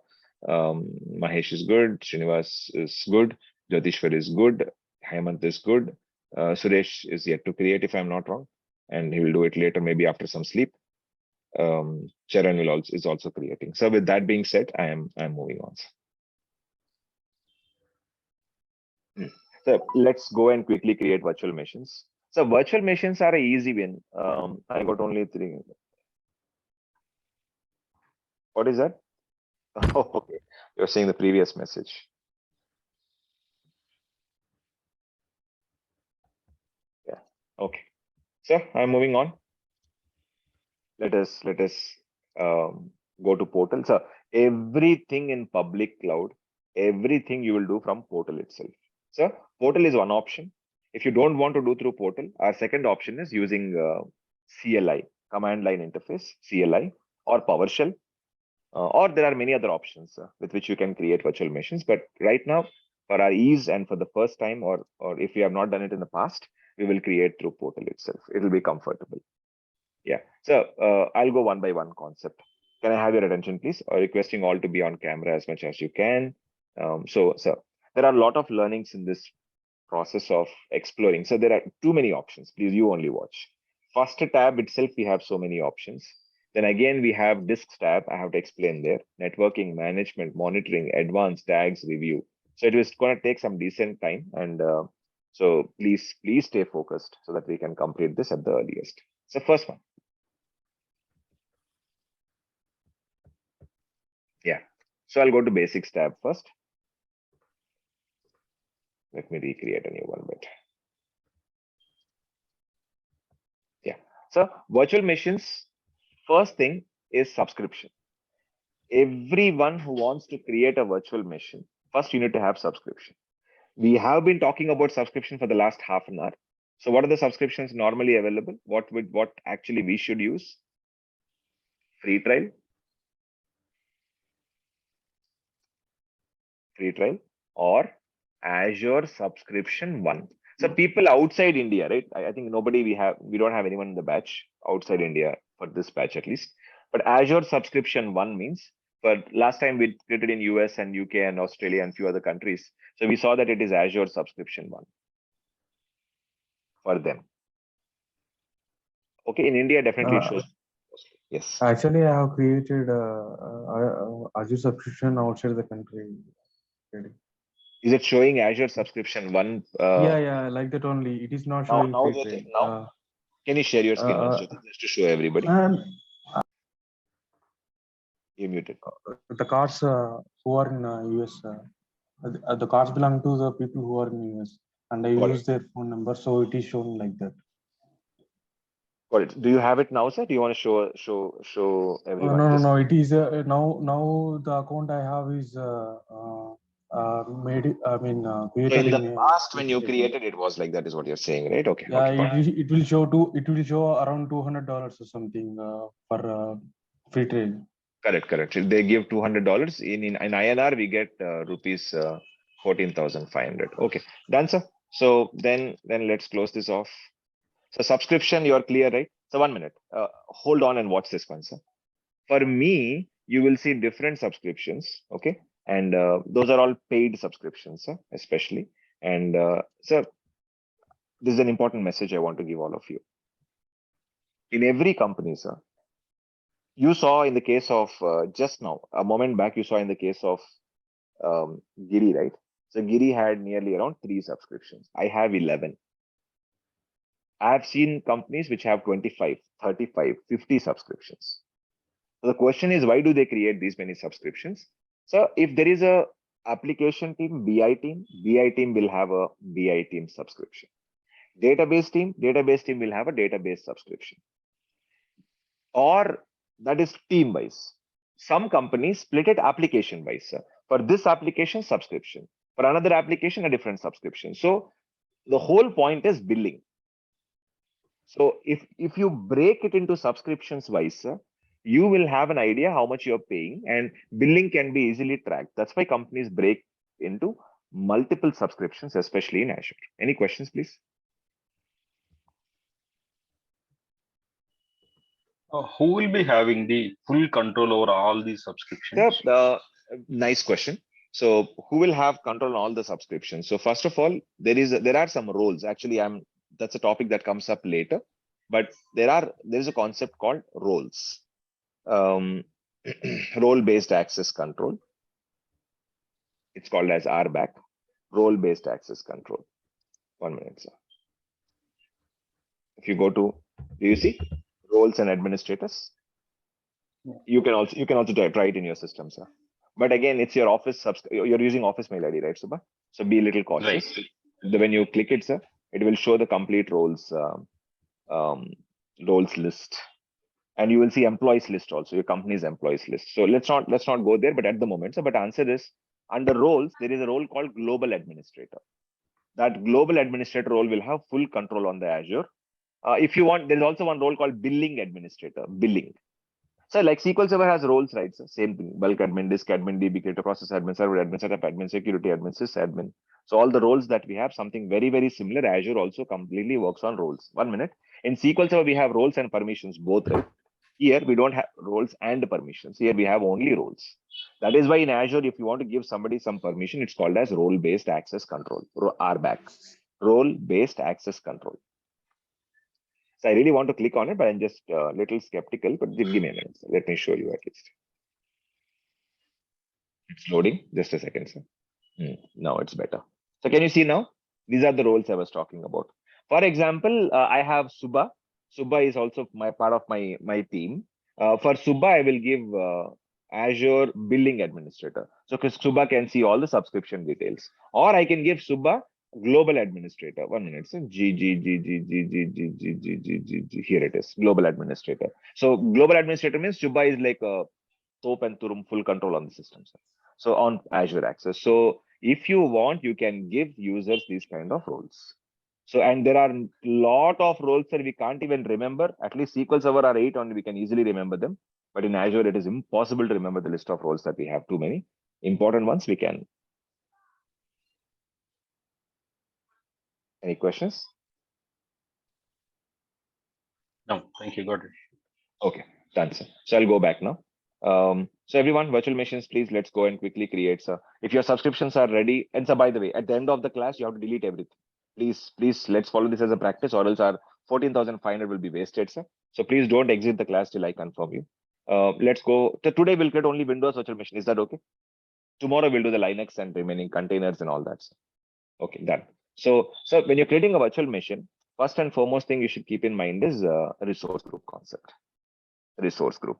Mahesh is good. Srinivas is good. Jyotishwar is good. Hemant is good. Suresh is yet to create, if I'm not wrong, and he will do it later, maybe after some sleep. Charan is also creating. So with that being said, I'm moving on. So let's go and quickly create virtual machines. So virtual machines are an easy win. I got only 3. What is that? Oh, okay. You're saying the previous message. Yeah. Okay. So I'm moving on. Let us go to portal. So everything in public cloud, everything you will do from portal itself. So portal is one option. If you don't want to do through portal, our second option is using CLI, command line interface, CLI, or PowerShell, or there are many other options with which you can create virtual machines. But right now, for our ease and for the first time, or if you have not done it in the past, we will create through portal itself. It will be comfortable. Yeah. So I'll go one by one concept. Can I have your attention, please? Requesting all to be on camera as much as you can. So there are a lot of learnings in this process of exploring. So there are too many options. Please, you only watch. First tab itself, we have so many options. Then again, we have disks tab. I have to explain there. Networking, management, monitoring, advanced tags, review. So it is going to take some decent time. And so please stay focused so that we can complete this at the earliest. So first one. Yeah. So I'll go to basics tab first. Let me recreate a new one bit. Yeah. So virtual machines, first thing is subscription. Everyone who wants to create a virtual machine, first you need to have subscription. We have been talking about subscription for the last half an hour. So what are the subscriptions normally available? What actually we should use? Free trial, or Azure subscription 1. So people outside India, right? I think we don't have anyone in the batch outside India for this batch at least. But Azure subscription 1 means, for last time we created in US and UK and Australia and few other countries. So we saw that it is Azure subscription 1 for them. Okay, in India, definitely it Uh, shows. Yes. Actually, I have created Azure subscription outside the country. Already. Is it showing Azure subscription one? Yeah, like that only. It is not showing Now free Jyoti, trade. now can you share your screen once, Uh, Jyoti, just to show everybody? and You muted. the cards who are in US, the cards belong to the people who are in US, and I Got use their phone number, so it is shown like that. Got it. Do you have it now, sir? Do you want to show everyone? No. It is now the account I have is made. So Created in the in. past, when you created, it was like that, is what you're saying, right? Okay. Yeah, Okay. it will show it will show around $200 or something for free trade. Correct. They give $200 in INR. We get rupees 14,500. Okay, done, sir. So then let's close this off. So subscription, you're clear, right? So 1 minute. Hold on and watch this one, sir. For me, you will see different subscriptions. Okay, and those are all paid subscriptions, sir, especially. And sir, this is an important message I want to give all of you. In every company, sir, you saw in the case of just now, a moment back, you saw in the case of Giri, right? So Giri had nearly around 3 subscriptions. I have 11. I have seen companies which have 25, 35, 50 subscriptions. So the question is, why do they create these many subscriptions? So if there is a application team, BI team will have a BI team subscription. Database team will have a database subscription. Or that is team wise. Some companies split it application wise. Sir. For this application, subscription. For another application, a different subscription. So the whole point is billing. So if you break it into subscriptions wise, sir, you will have an idea how much you're paying, and billing can be easily tracked. That's why companies break into multiple subscriptions, especially in Azure. Any questions, please? Who will be having the full control over all these subscriptions? Nice question. So who will have control on all the subscriptions? So first of all, there are some roles. Actually, that's a topic that comes up later, but there is a concept called roles. Role-based access control. It's called as RBAC, role-based access control. 1 minute, sir. If you go to, do you see roles and administrators? You can also try it in your system, sir. But again, it's your office you're using office mail ID, right, Subha? So be a little cautious. Right. When you click it, sir, it will show the complete roles list, and you will see employees list also, your company's employees list. So let's not go there, but at the moment, sir, but answer is, under roles, there is a role called global administrator. That global administrator role will have full control on the Azure. If you want, there's also one role called billing administrator, billing. So like SQL Server has roles, right? So same thing, bulk admin, disk admin, DB creator, process admin, server admin, setup admin, security admin, sys admin. So all the roles that we have, something very, very similar. Azure also completely works on roles. 1 minute. In SQL Server, we have roles and permissions, both, right? Here, we don't have roles and permissions. Here, we have only roles. That is why in Azure, if you want to give somebody some permission, it's called as role-based access control, RBAC, role-based access control. So I really want to click on it, but I'm just a little skeptical, but give me a minute. Let me show you at least. It's loading. Just a second, sir. Now it's better. So can you see now? These are the roles I was talking about. For example, I have Subha. Subha is also part of my team. For Subha, I will give Azure Billing Administrator. So Subha can see all the subscription details. Or I can give Subha Global Administrator. 1 minute. So here it is. Global Administrator. So Global Administrator means Subha is like a top and Turum full control on the system. So on Azure Access. So if you want, you can give users these kind of roles. So, and there are a lot of roles that we can't even remember. At least SQL Server are 8 and we can easily remember them. But in Azure, it is impossible to remember the list of roles that we have. Too many important ones we can. Any questions? No, thank you. Got it. Okay, done, sir. So I'll go back now. So everyone, virtual machines, please, let's go and quickly create, sir. If your subscriptions are ready, and so by the way, at the end of the class, you have to delete everything. Please, let's follow this as a practice, or else our 14,500 will be wasted, sir. So please don't exit the class till I confirm you. Let's go. Today we'll create only Windows virtual machine. Is that okay? Tomorrow we'll do the Linux and remaining containers and all that. Okay, done. So when you're creating a virtual machine, first and foremost thing you should keep in mind is resource group concept. Resource group.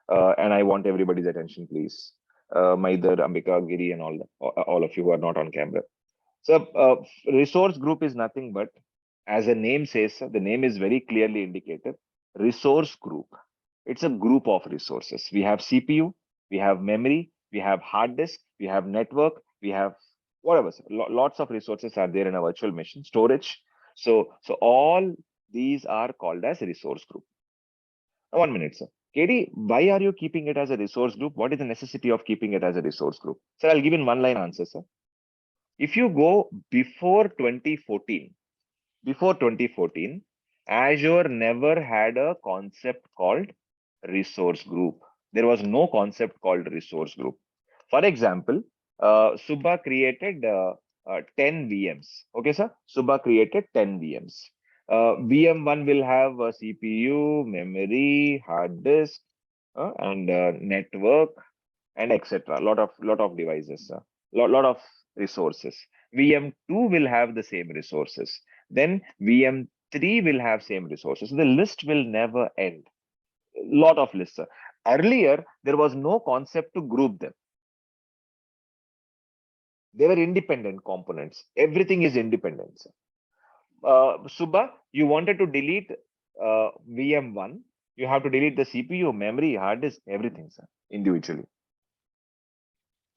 And I want everybody's attention, please. Maidar, Ambika, Giri, and all of you who are not on camera. So resource group is nothing but, as the name says, the name is very clearly indicated. Resource group. It's a group of resources. We have CPU, we have memory, we have hard disk, we have network, we have whatever. Lots of resources are there in a virtual machine. Storage. So all these are called as resource group. Now, 1 minute, sir. KD, why are you keeping it as a resource group? What is the necessity of keeping it as a resource group? Sir, I'll give in one line answer, sir. If you go before 2014, Azure never had a concept called resource group. There was no concept called resource group. For example, Subha created 10 VMs. Okay, sir? Subha created 10 VMs. VM1 will have a CPU, memory, hard disk, and network, and etc. Lot of devices, lot of resources. VM2 will have the same resources. Then VM3 will have same resources. The list will never end. Lot of lists. Earlier, there was no concept to group them. They were independent components. Everything is independent. Subha, you wanted to delete VM1. You have to delete the CPU, memory, hard disk, everything, sir, individually.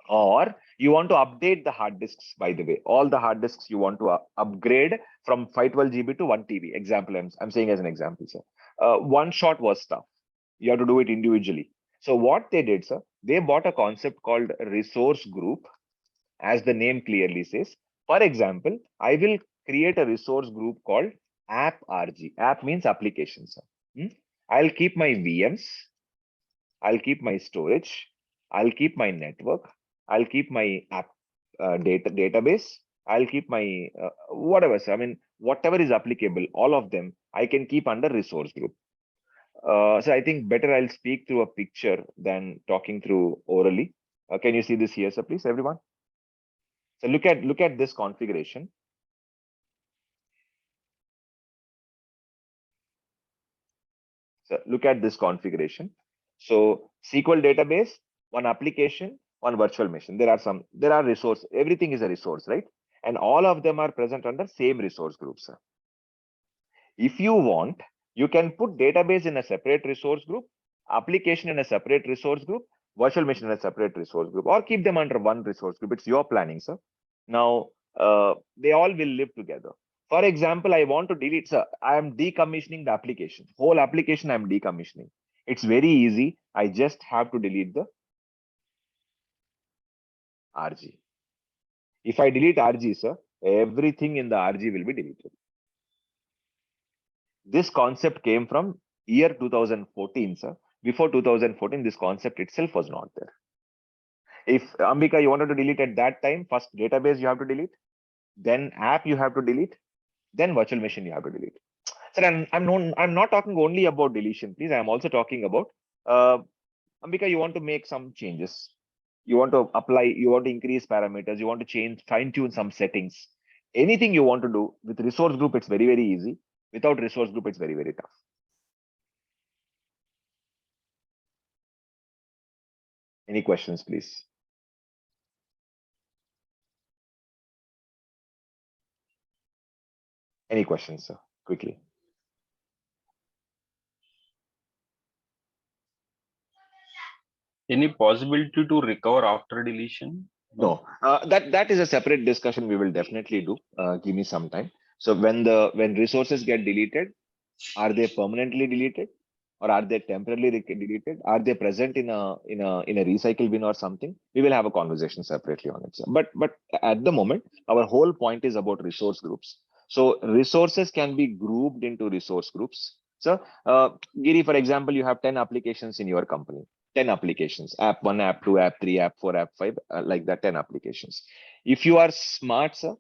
Or you want to update the hard disks, by the way, all the hard disks you want to upgrade from 512 GB to 1 TB. Example, I'm saying as an example, sir. One shot was tough. You have to do it individually. So what they did, sir, they bought a concept called resource group, as the name clearly says. For example, I will create a resource group called app RG. App means application, sir. I'll keep my VMs. I'll keep my storage. I'll keep my network. I'll keep my app database. I'll keep my whatever. So, I mean, whatever is applicable, all of them, I can keep under resource group. So I think better I'll speak through a picture than talking through orally. Can you see this here, sir, please, everyone? So look at this configuration. So look at this configuration. So SQL database, one application, one virtual machine. There are resources. Everything is a resource, right? And all of them are present under same resource groups. If you want, you can put database in a separate resource group, application in a separate resource group, virtual machine in a separate resource group, or keep them under one resource group. It's your planning, sir. Now, they all will live together. For example, I want to delete, sir, I am decommissioning the application. Whole application I'm decommissioning. It's very easy. I just have to delete the RG. If I delete RG, sir, everything in the RG will be deleted. This concept came from year 2014, sir. Before 2014, this concept itself was not there. If Ambika, you wanted to delete at that time, first database you have to delete, then app you have to delete, then virtual machine you have to delete. Sir, I'm not talking only about deletion, please. I'm also talking about Ambika, you want to make some changes. You want to apply, you want to increase parameters, you want to change, fine-tune some settings. Anything you want to do with resource group, it's very, very easy. Without resource group, it's very, very tough. Any questions, please? Any questions, sir? Quickly. Any possibility to recover after deletion? No, that is a separate discussion we will definitely do. Give me some time. So when resources get deleted, are they permanently deleted, or are they temporarily deleted? Are they present in a recycle bin or something? We will have a conversation separately on it. Sir. But at the moment, our whole point is about resource groups. So resources can be grouped into resource groups. So Giri, for example, you have 10 applications in your company. 10 applications, app 1, app 2, app 3, app 4, app 5, like that, 10 applications. If you are smart, sir,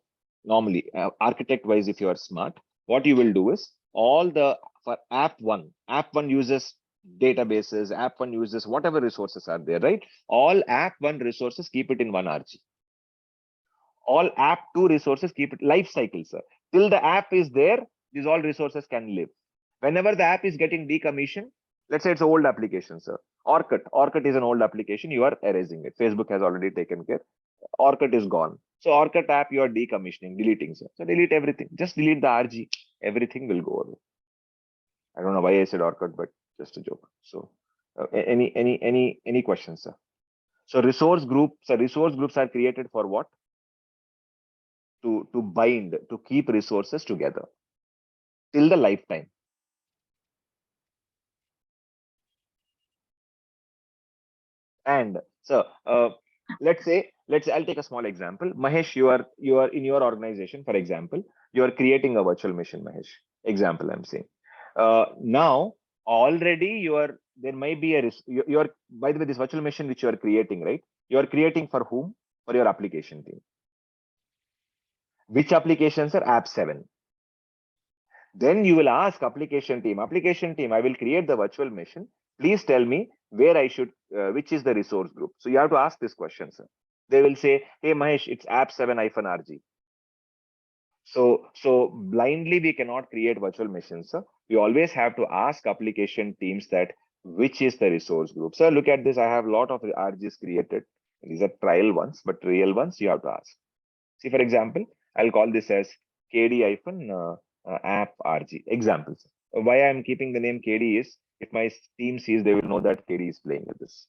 normally architect wise, if you are smart, what you will do is all the for app one uses databases, app one uses whatever resources are there, right? All app one resources, keep it in one RG. All app two resources, keep it life cycle, sir. Till the app is there, these all resources can live. Whenever the app is getting decommissioned, let's say it's an old application, sir. Orkut is an old application, you are erasing it. Facebook has already taken care. Orkut is gone. So Orkut app you are decommissioning, deleting, sir. So delete everything. Just delete the RG. Everything will go away. I don't know why I said Orkut, but just a joke. So any questions, sir? So resource groups are created for what? To bind, to keep resources together till the lifetime. And so let's say I'll take a small example. Mahesh, you are in your organization, for example, you are creating a virtual machine, Mahesh. Example I'm saying. Now already there might be you are, by the way, this virtual machine which you are creating, right? You are creating for whom? For your application team. Which applications are app 7? Then you will ask application team, I will create the virtual machine. Please tell me where I should, which is the resource group. So you have to ask this question, sir. They will say, hey, Mahesh, it's app 7-RG. So blindly we cannot create virtual machines, sir. We always have to ask application teams that which is the resource group. So look at this. I have a lot of RGs created. These are trial ones, but real ones you have to ask. See, for example, I'll call this as KD-app RG. Examples. Why I'm keeping the name KD is if my team sees, they will know that KD is playing with this.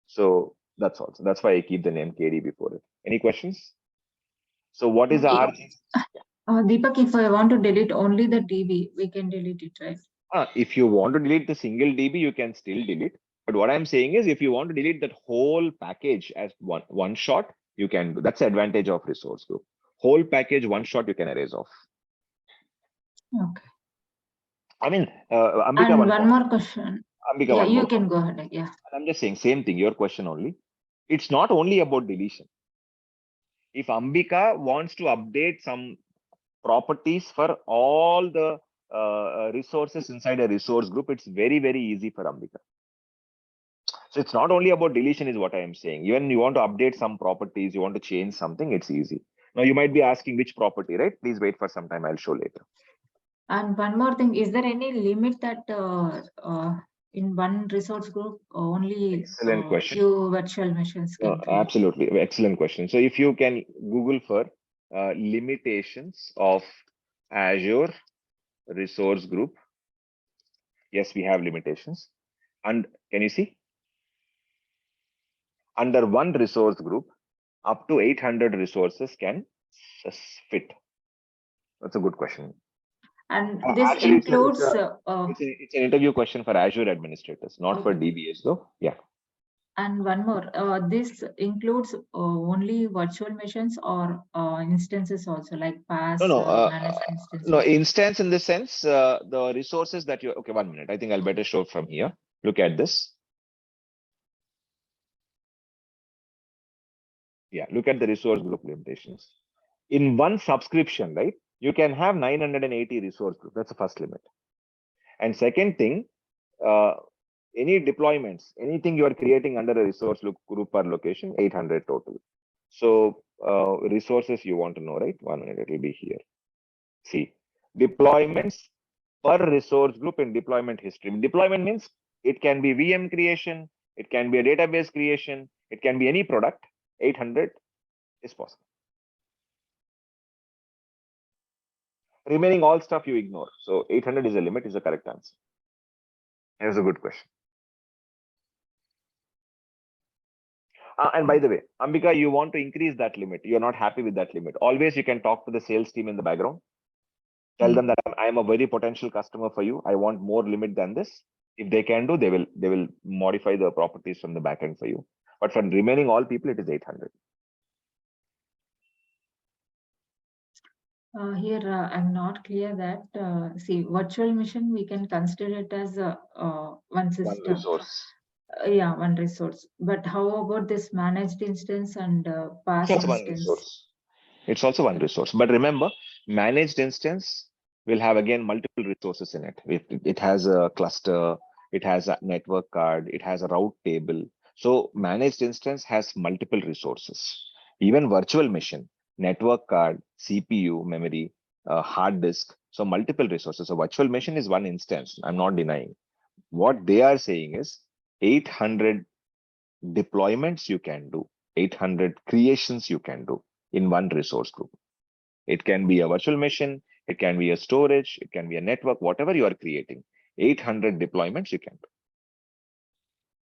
So that's also, that's why I keep the name KD before it. Any questions? So what is the RG? Deepak, if I want to delete only the DB, we can delete it, right? If you want to delete the single DB, you can still delete. But what I'm saying is, if you want to delete that whole package as one shot, you can do. That's the advantage of resource group. Whole package, one shot, you can erase off. Okay. I mean, Ambika, And one more question. Ambika, Yeah, one you more can question. go ahead. Yeah. I'm just saying same thing, your question only. It's not only about deletion. If Ambika wants to update some properties for all the resources inside a resource group, it's very, very easy for Ambika. So it's not only about deletion is what I am saying. Even you want to update some properties, you want to change something, it's easy. Now you might be asking which property, right? Please wait for some time, I'll show later. And one more thing, is there any limit that in one resource group only Excellent question. few virtual machines can be? Absolutely, excellent question. So if you can Google for limitations of Azure resource group. Yes, we have limitations. And can you see? Under one resource group, up to 800 resources can fit. That's a good question. And this Actually, includes it's an interview question for Azure administrators, not for DBAs though. Yeah. And one more, this includes only virtual machines or instances also, like PaaS managed instances? No, instance in the sense, the resources that you, okay, 1 minute. I think I'll better show from here. Look at this. Yeah, look at the resource group limitations. In one subscription, right, you can have 980 resource groups. That's the first limit. And second thing, any deployments, anything you are creating under a resource group per location, 800 total. So resources you want to know, right? 1 minute, it will be here. See, deployments per resource group in deployment history. Deployment means it can be VM creation, it can be a database creation, it can be any product. 800 is possible. Remaining all stuff you ignore. So 800 is a limit, is the correct answer. Here's a good question. And by the way, Ambika, you want to increase that limit. You're not happy with that limit. Always you can talk to the sales team in the background. Tell them that I'm a very potential customer for you. I want more limit than this. If they can do, they will modify the properties from the backend for you. But for remaining all people, it is 800. Here, I'm not clear that, see, virtual machine, we can consider it as one system. One resource. Yeah, one resource. But how about this managed instance and PaaS It's also instance? one resource. It's also one resource. But remember, managed instance will have again multiple resources in it. It has a cluster, it has a network card, it has a route table. So managed instance has multiple resources. Even virtual machine, network card, CPU, memory, hard disk. So multiple resources. So virtual machine is one instance. I'm not denying. What they are saying is 800 deployments you can do, 800 creations you can do in one resource group. It can be a virtual machine, it can be a storage, it can be a network, whatever you are creating, 800 deployments you can do.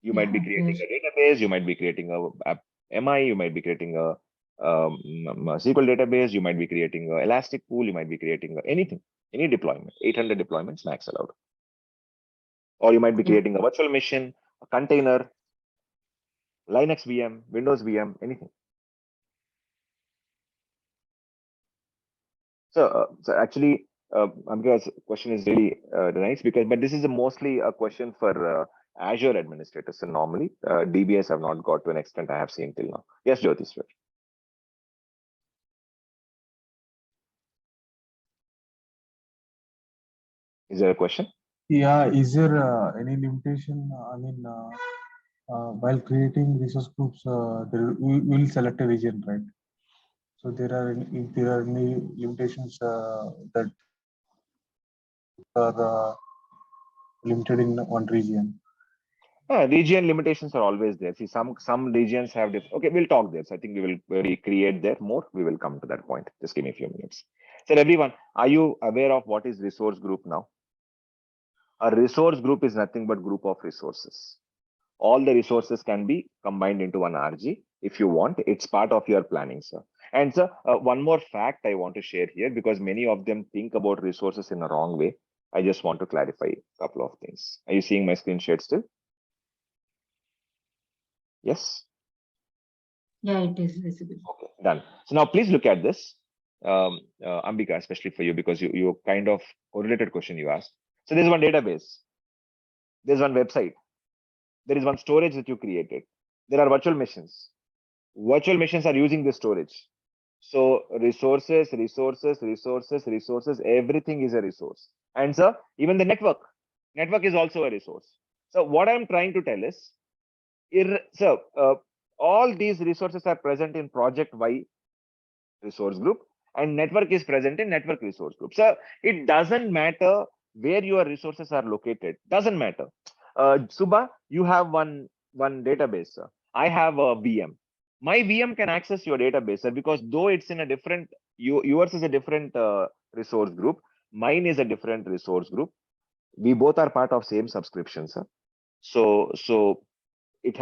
You might be Yeah, creating yes. a database, you might be creating a MI, you might be creating a SQL database, you might be creating a Elastic pool, you might be creating anything, any deployment, 800 deployments max allowed. Or you might be Yeah. creating a virtual machine, a container, Linux VM, Windows VM, anything. So actually, Ambika's question is really nice because, but this is mostly a question for Azure administrators. So normally, DBS have not got to an extent I have seen till now. Yes, Jyotish. Is there a question? Yeah, is there any limitation? I mean, while creating resource groups, we will select a region, right? So if there are any limitations that are limited in one region. Region limitations are always there. See, some regions have different. Okay, we'll talk this. I think we will create there more. We will come to that point. Just give me a few minutes. So everyone, are you aware of what is resource group now? A resource group is nothing but group of resources. All the resources can be combined into one RG if you want. It's part of your planning, sir. And sir, one more fact I want to share here because many of them think about resources in a wrong way. I just want to clarify a couple of things. Are you seeing my screen share still? Yes. Yeah, it is visible. Okay, done. So now please look at this, Ambika, especially for you because you kind of correlated question you asked. So there's one database, there's one website, there is one storage that you created. There are virtual machines. Virtual machines are using the storage. So resources, everything is a resource. And sir, even the network is also a resource. So what I'm trying to tell is, all these resources are present in project Y resource group and network is present in network resource group. So it doesn't matter where your resources are located, doesn't matter. Subha, you have one database, sir. I have a VM. My VM can access your database, sir, because though it's in a different, yours is a different resource group, mine is a different resource group. We both are part of same subscription, sir. So it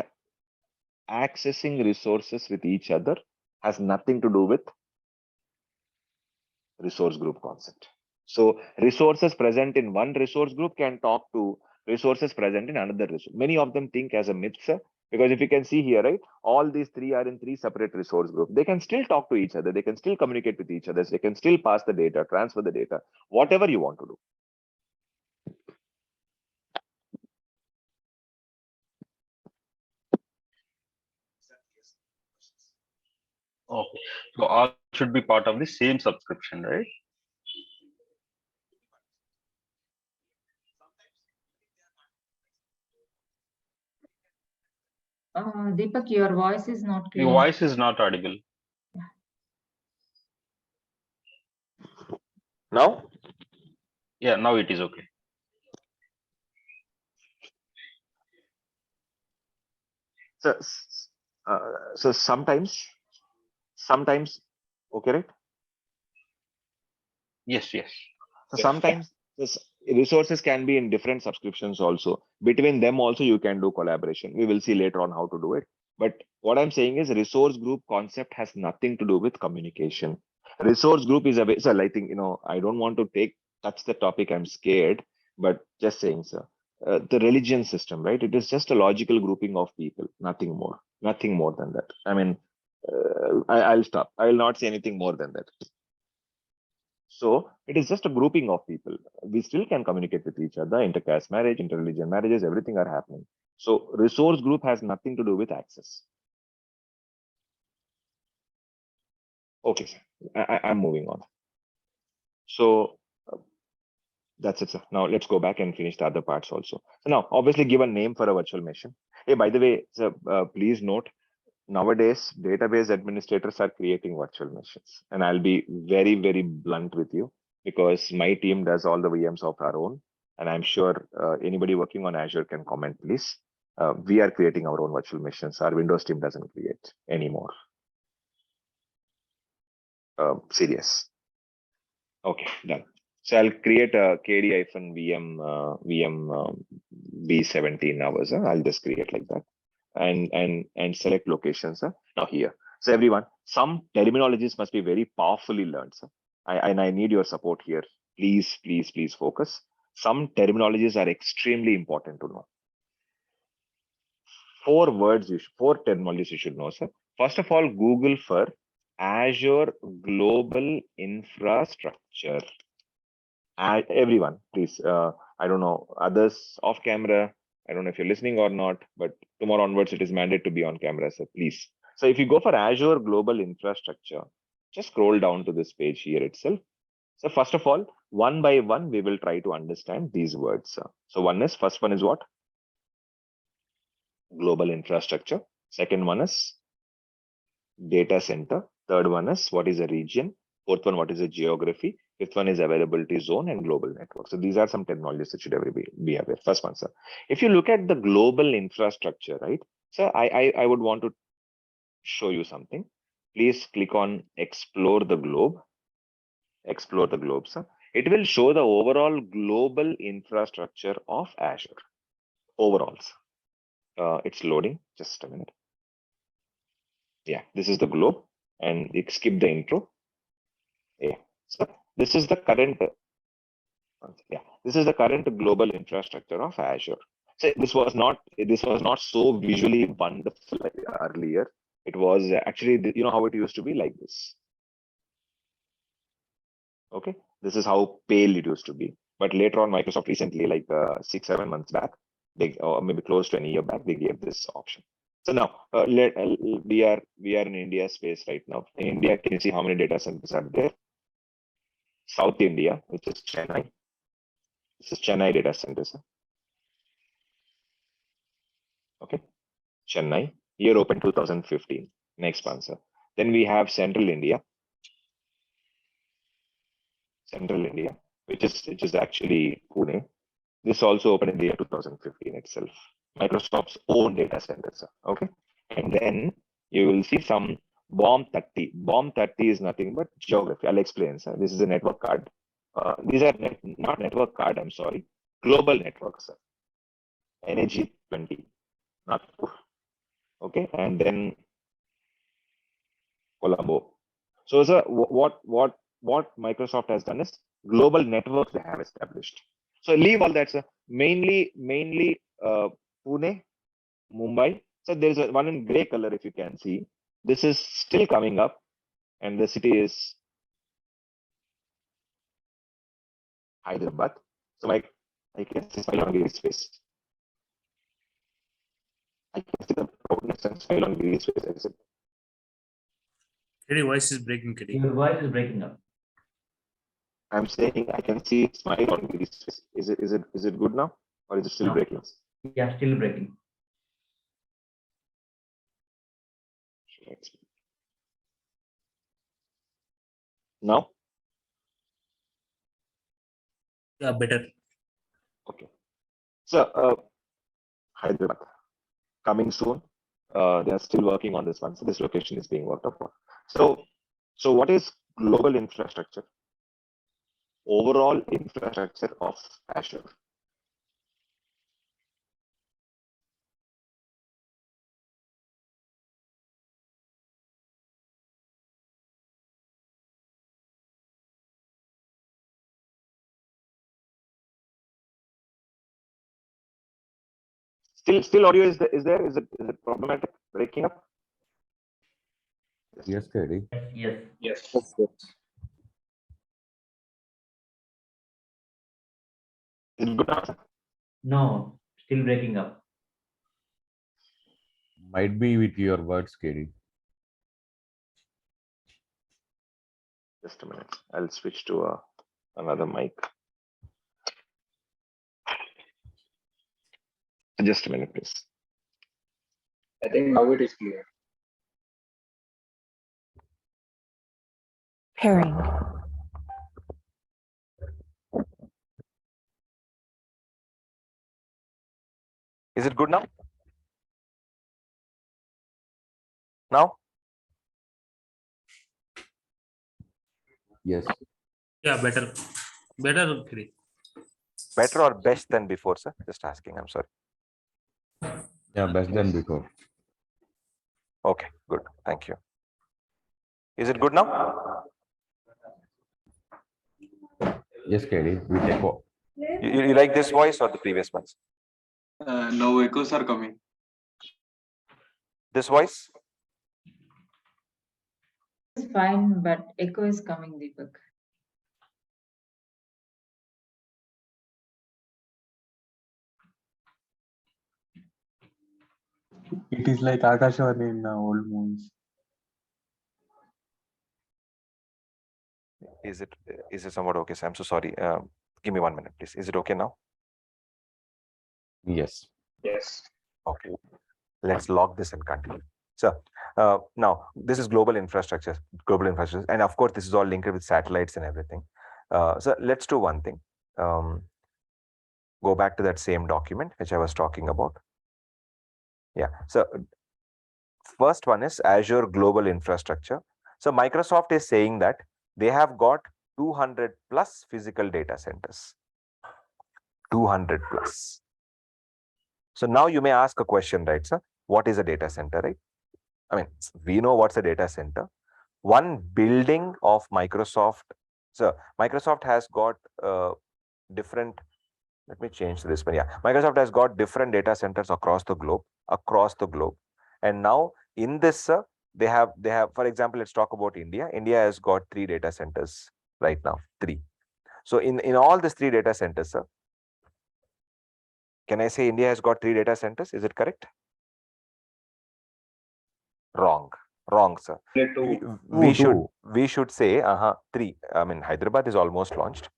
accessing resources with each other has nothing to do with resource group concept. So resources present in one resource group can talk to resources present in another resource. Many of them think as a myth, sir, because if you can see here, right, all these three are in three separate resource groups. They can still talk to each other. They can still communicate with each other. They can still pass the data, transfer the data, whatever you want to do. Okay, so all should be part of the same subscription, right? Deepak, your voice is not clear. Your voice is not audible. Now? Yeah, now it is okay. So sometimes, okay, right? Yes. So sometimes this resources can be in different subscriptions also. Between them also you can do collaboration. We will see later on how to do it. But what I'm saying is resource group concept has nothing to do with communication. Resource group is a way, so I think, I don't want to touch the topic. I'm scared, but just saying, sir, the religion system, right? It is just a logical grouping of people, nothing more than that. I mean, I'll stop. I will not say anything more than that. So it is just a grouping of people. We still can communicate with each other, intercaste marriage, interreligion marriages, everything are happening. So resource group has nothing to do with access. Okay, sir. I'm moving on. So That's it, sir. Now let's go back and finish the other parts also. So now, obviously, give a name for a virtual machine. Hey, by the way, sir, please note, nowadays, database administrators are creating virtual machines. And I'll be very, very blunt with you because my team does all the VMs of our own. And I'm sure anybody working on Azure can comment, please. We are creating our own virtual machines. Our Windows team doesn't create anymore. Serious. Okay, done. So I'll create a KD-VM V17 hours. I'll just create like that and select locations. Now here. So everyone, some terminologies must be very powerfully learned. Sir. I need your support here. Please, please, please focus. Some terminologies are extremely important to know. Four terminologies you should know, sir. First of all, Google for Azure Global Infrastructure. Everyone, please. I don't know, others off camera. I don't know if you're listening or not, but tomorrow onwards, it is mandated to be on camera, so please. So if you go for Azure Global Infrastructure, just scroll down to this page here itself. So first of all, one by one, we will try to understand these words. So first one is what? Global infrastructure. Second one is data center. Third one is what is a region. Fourth one, what is a geography. Fifth one is availability zone and global network. So these are some technologies that should everybody be aware. First one, sir. If you look at the global infrastructure, right? So I would want to show you something. Please click on explore the globe. Explore the globe, sir. It will show the overall global infrastructure of Azure. Overall, it's loading. Just a minute. Yeah, this is the globe, and it skip the intro. Yeah, so this is the current. Yeah, this is the current global infrastructure of Azure. So this was not so visually wonderful earlier. It was actually, you know how it used to be like this. Okay, this is how pale it used to be. But later on, Microsoft recently, like 6-7 months back, they or maybe close to a year back, they gave this option. So now we are in India space right now. In India, can you see how many data centers are there? South India, which is Chennai. This is Chennai data centers. Okay, Chennai, year open 2015. Next one, sir. Then we have Central India. Central India, which is actually Pune. This also opened in the year 2015 itself. Microsoft's own data centers. Okay, and then you will see some BOM 30. BOM 30 is nothing but geography. I'll explain, sir. This is a network card. These are not network card. I'm sorry. Global networks. Sir. Energy 20. Not okay, and then Colombo. So, sir, what Microsoft has done is global networks they have established. So leave all that, sir. Mainly Pune, Mumbai. So there's one in gray color, if you can see. This is still coming up, and the city is Hyderabad. So I can see Smile-on-Giri's face. I can see the proudness and Smile-on-Giri's face. Kedi, voice is breaking, Kedi. Your voice is breaking up. I'm saying I can see Smile-on-Giri's face. Is it good now, or is it still No. breaking? Yeah, still breaking. Now? Yeah, better. Okay. So, Hyderabad, coming soon. They are still working on this one. So this location is being worked upon. So what is global infrastructure? Overall infrastructure of Azure. Still audio is there? Is it problematic? Breaking up? Yes, Kedi. Yes. Yes. Is it good now? No, still breaking up. Might be with your words, Kedi. Just a minute. I'll switch to another mic. Just a minute, please. I think now it is clear. Pairing. Is it good now? Now? Yes. Yeah, better. Better, Kiri. Better or best than before, sir? Just asking. I'm sorry. Yeah, best than before. Okay, good. Thank you. Is it good now? Yes, KD, with echo. You like this voice or the previous ones? No echoes are coming. This voice? It's fine, but echo is coming, Deepak. It is like Akashvani in old movies. Is it somewhat okay, sir? I'm so sorry. Give me 1 minute, please. Is it okay now? Yes. Yes. Okay. Let's log this and continue. So now this is global infrastructure, and of course this is all linked with satellites and everything. So let's do one thing. Go back to that same document which I was talking about. Yeah. So first one is Azure Global Infrastructure. So Microsoft is saying that they have got 200 plus physical data centers. 200 plus. So now you may ask a question, right, sir? What is a data center, right? I mean, we know what's a data center. One building of Microsoft. So Microsoft has got different. Let me change this one. Yeah, Microsoft has got different data centers across the globe. And now in this, they have. For example, let's talk about India. India has got 3 data centers right now. 3. So in all these 3 data centers, sir. Can I say India has got 3 data centers? Is it correct? Wrong, sir. We should say 3. I mean, Hyderabad is almost launched,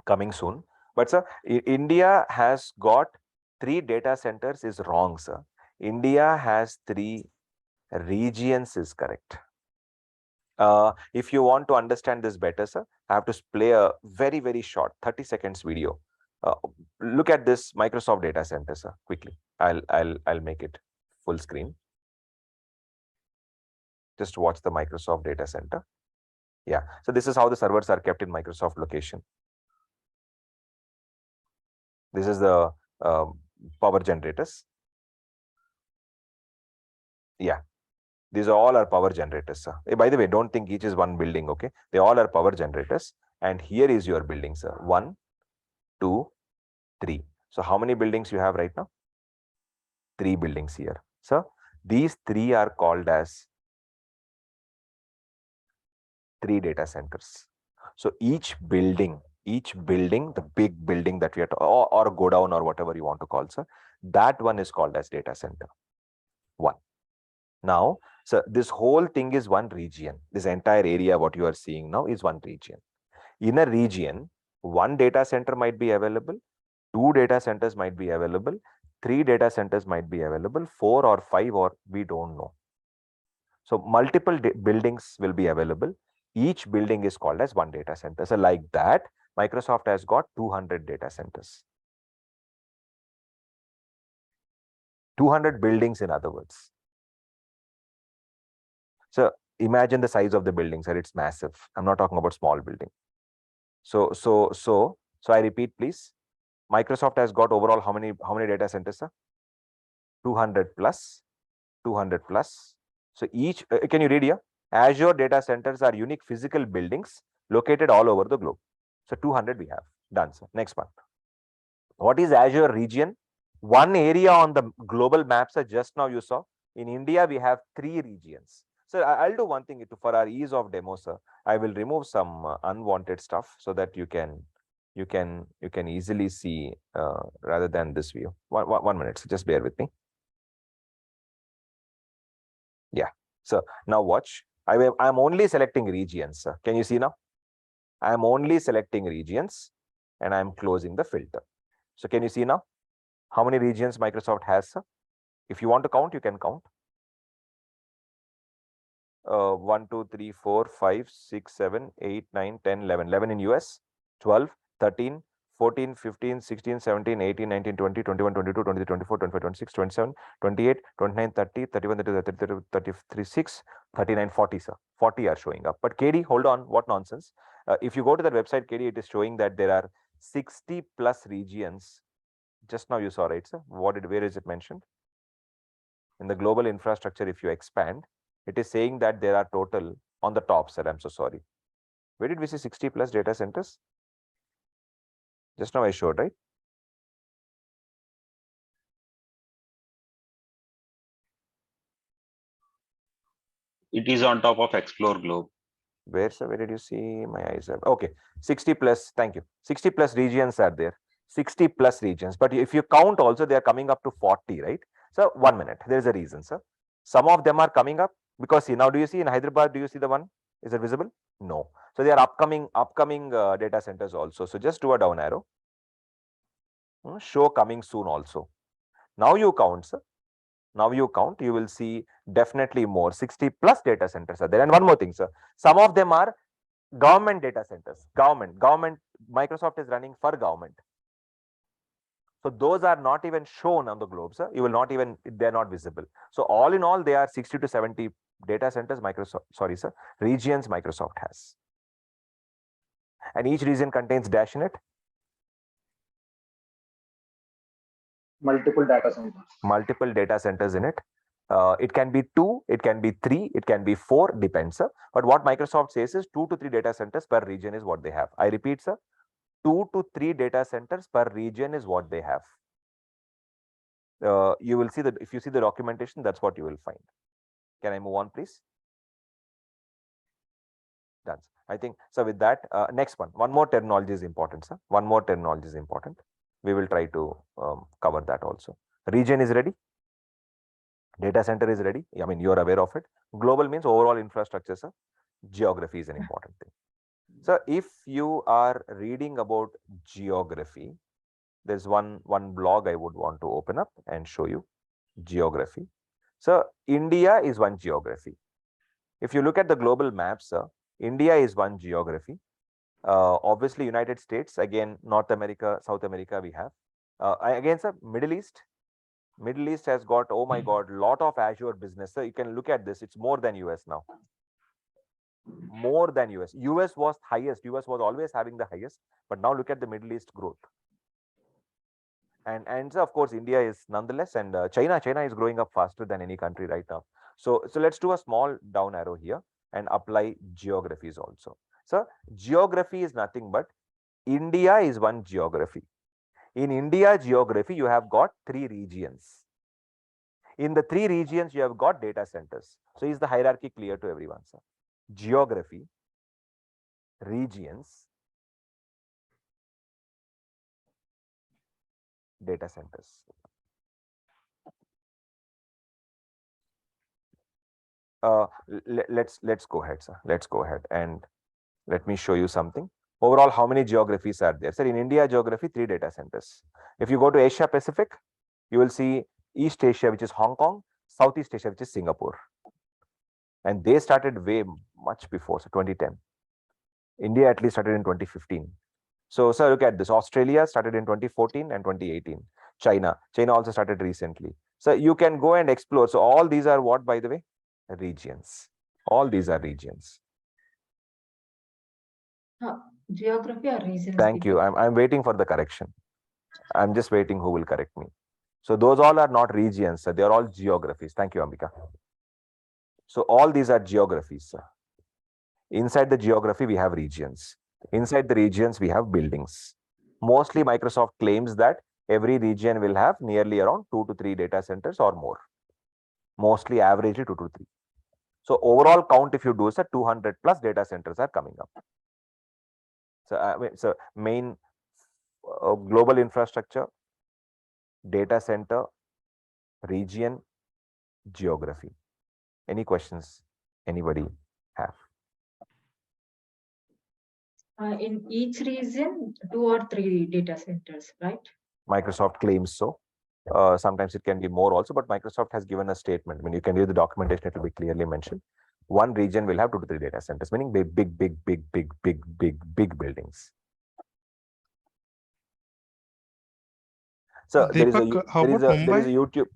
coming soon. But sir, India has got 3 data centers is wrong, sir. India has 3 regions is correct. If you want to understand this better, sir, I have to play a very, very short 30 seconds video. Look at this Microsoft data center, sir, quickly. I'll make it full screen. Just watch the Microsoft data center. Yeah, so this is how the servers are kept in Microsoft location. This is the power generators. Yeah, these are all our power generators, sir. By the way, don't think each is one building, okay? They all are power generators. And here is your building, sir. 1, 2, 3. So how many buildings you have right now? 3 buildings here. So these 3 are called as 3 data centers. So each building, the big building that we are or go down or whatever you want to call, sir, that one is called as data center. 1. Now, so this whole thing is one region. This entire area, what you are seeing now, is one region. In a region, 1 data center might be available, 2 data centers might be available, 3 data centers might be available, 4 or 5, or we don't know. So multiple buildings will be available. Each building is called as one data center. So like that, Microsoft has got 200 data centers. 200 buildings, in other words. So imagine the size of the building, sir. It's massive. I'm not talking about small building. So I repeat, please. Microsoft has got overall how many data centers, sir? 200 plus. 200 plus. So each, can you read here? Azure data centers are unique physical buildings located all over the globe. So 200 we have. Done, sir. Next one. What is Azure region? One area on the global maps, sir, just now you saw. In India, we have 3 regions. So I'll do one thing for our ease of demo, sir. I will remove some unwanted stuff so that you can easily see rather than this view. One minute, so just bear with me. Yeah. So now watch. I'm only selecting regions, sir. Can you see now? I'm only selecting regions and I'm closing the filter. So can you see now? How many regions Microsoft has, sir? If you want to count, you can count. 1, 2, 3, 4, 5, 6, 7, 8, 9, 10, 11. 11 in US, 12, 13, 14, 15, 16, 17, 18, 19, 20, 21, 22, 23, 24, 25, 26, 27, 28, 29, 30, 31, 32, 33, 33, 6, 39, 40, sir. 40 are showing up. But KD, hold on, what nonsense. If you go to that website, KD, it is showing that there are 60 plus regions. Just now you saw, right, sir? Where is it mentioned? In the global infrastructure, if you expand, it is saying that there are total on the top, sir. I'm so sorry. Where did we see 60 plus data centers? Just now I showed, right? It is on top of Explore Globe. Where, sir? Where did you see? My eyes are okay. 60 plus. Thank you. 60 plus regions are there. 60 plus regions. But if you count also, they are coming up to 40, right? So 1 minute. There is a reason, sir. Some of them are coming up because see now. Do you see in Hyderabad? Do you see the one? Is it visible? No. So they are upcoming data centers also. So just do a down arrow. Show coming soon also. Now you count, sir. Now you count, you will see definitely more 60 plus data centers are there. And one more thing, sir, some of them are government data centers. Government, Microsoft is running for government. So those are not even shown on the globe, sir. You will not even, they're not visible. So all in all, they are 60 to 70 data centers regions Microsoft has. And each region contains dash in it. Multiple data centers. Multiple data centers in it. It can be 2, it can be 3, it can be 4, depends, sir. But what Microsoft says is 2 to 3 data centers per region is what they have. I repeat, sir, 2 to 3 data centers per region is what they have. You will see that if you see the documentation, that's what you will find. Can I move on, please? Done. I think, so with that, next one more terminology is important, sir. One more terminology is important. We will try to cover that also. Region is ready. Data center is ready. I mean, you're aware of it. Global means overall infrastructure, sir. Geography is an important thing. So if you are reading about geography, there's one blog I would want to open up and show you geography. So India is one geography. If you look at the global map, sir, India is one geography. Obviously, United States, again, North America, South America, we have. Again, sir, Middle East has got, oh my God, lot of Azure business. So you can look at this. It's more than US now. More than US. US was highest. US was always having the highest. But now look at the Middle East growth. And so of course, India is nonetheless. And China is growing up faster than any country right now. So let's do a small down arrow here and apply geographies also. So geography is nothing but India is one geography. In India geography, you have got 3 regions. In the 3 regions, you have got data centers. So is the hierarchy clear to everyone, sir? Geography, regions, data centers. Let's go ahead, sir. Let's go ahead and let me show you something. Overall, how many geographies are there? Sir, in India geography, 3 data centers. If you go to Asia Pacific, you will see East Asia, which is Hong Kong, Southeast Asia, which is Singapore. And they started way much before, so 2010. India at least started in 2015. So, sir, look at this. Australia started in 2014 and 2018. China also started recently. So you can go and explore. So all these are what, by the way? Regions. All these are regions. Geography or regions? Thank you. I'm waiting for the correction. I'm just waiting who will correct me. So those all are not regions, sir. They are all geographies. Thank you, Ambika. So all these are geographies, sir. Inside the geography, we have regions. Inside the regions, we have buildings. Mostly Microsoft claims that every region will have nearly around 2 to 3 data centers or more. Mostly averagely 2 to 3. So overall count, if you do, sir, 200 plus data centers are coming up. So, main global infrastructure, data center, region, geography. Any questions anybody have? In each region, 2 or 3 data centers, right? Microsoft claims so. Sometimes it can be more also, but Microsoft has given a statement. I mean, you can read the documentation, it will be clearly mentioned. One region will have 2 to 3 data centers, meaning big buildings. So there is a YouTube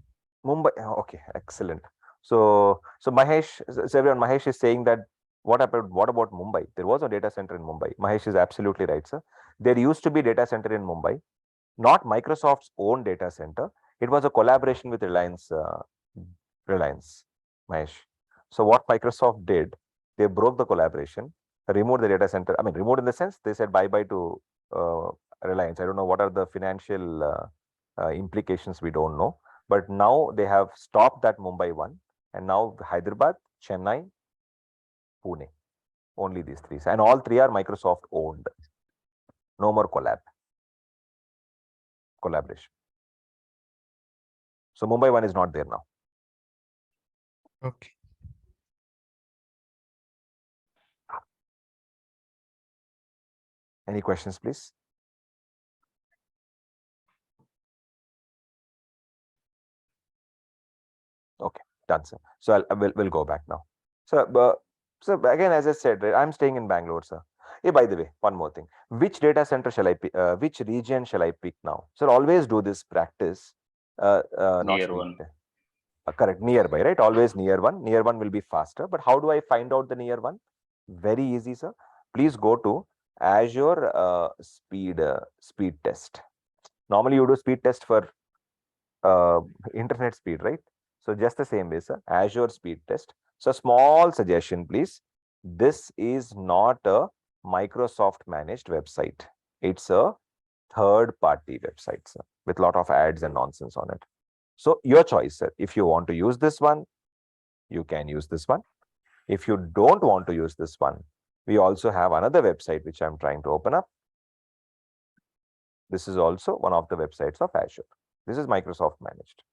Mumbai. Okay, excellent. So Mahesh, so everyone, Mahesh is saying that what about Mumbai? There was a data center in Mumbai. Mahesh is absolutely right, sir. There used to be data center in Mumbai, not Microsoft's own data center. It was a collaboration with Reliance, Mahesh. So what Microsoft did, they broke the collaboration, removed the data center. I mean, removed in the sense they said bye-bye to Reliance. I don't know what are the financial implications, we don't know. But now they have stopped that Mumbai one, and now Hyderabad, Chennai, Pune, only these 3, and all 3 are Microsoft owned. No more collaboration. So Mumbai one is not there now. Okay. Any questions, please? Okay, done, sir. So we'll go back now. So again, as I said, right, I'm staying in Bangalore, sir. Hey, by the way, one more thing. Which data center shall I pick? Which region shall I pick now? So always do this practice. Near one. Correct, nearby, right? Always near one. Near one will be faster. But how do I find out the near one? Very easy, sir. Please go to Azure speed test. Normally you do speed test for internet speed, right? So just the same way, sir. Azure speed test. So small suggestion, please. This is not a Microsoft managed website. It's a third-party website, sir, with a lot of ads and nonsense on it. So your choice, sir. If you want to use this one, you can use this one. If you don't want to use this one, we also have another website which I'm trying to open up. This is also one of the websites of Azure. This is Microsoft managed.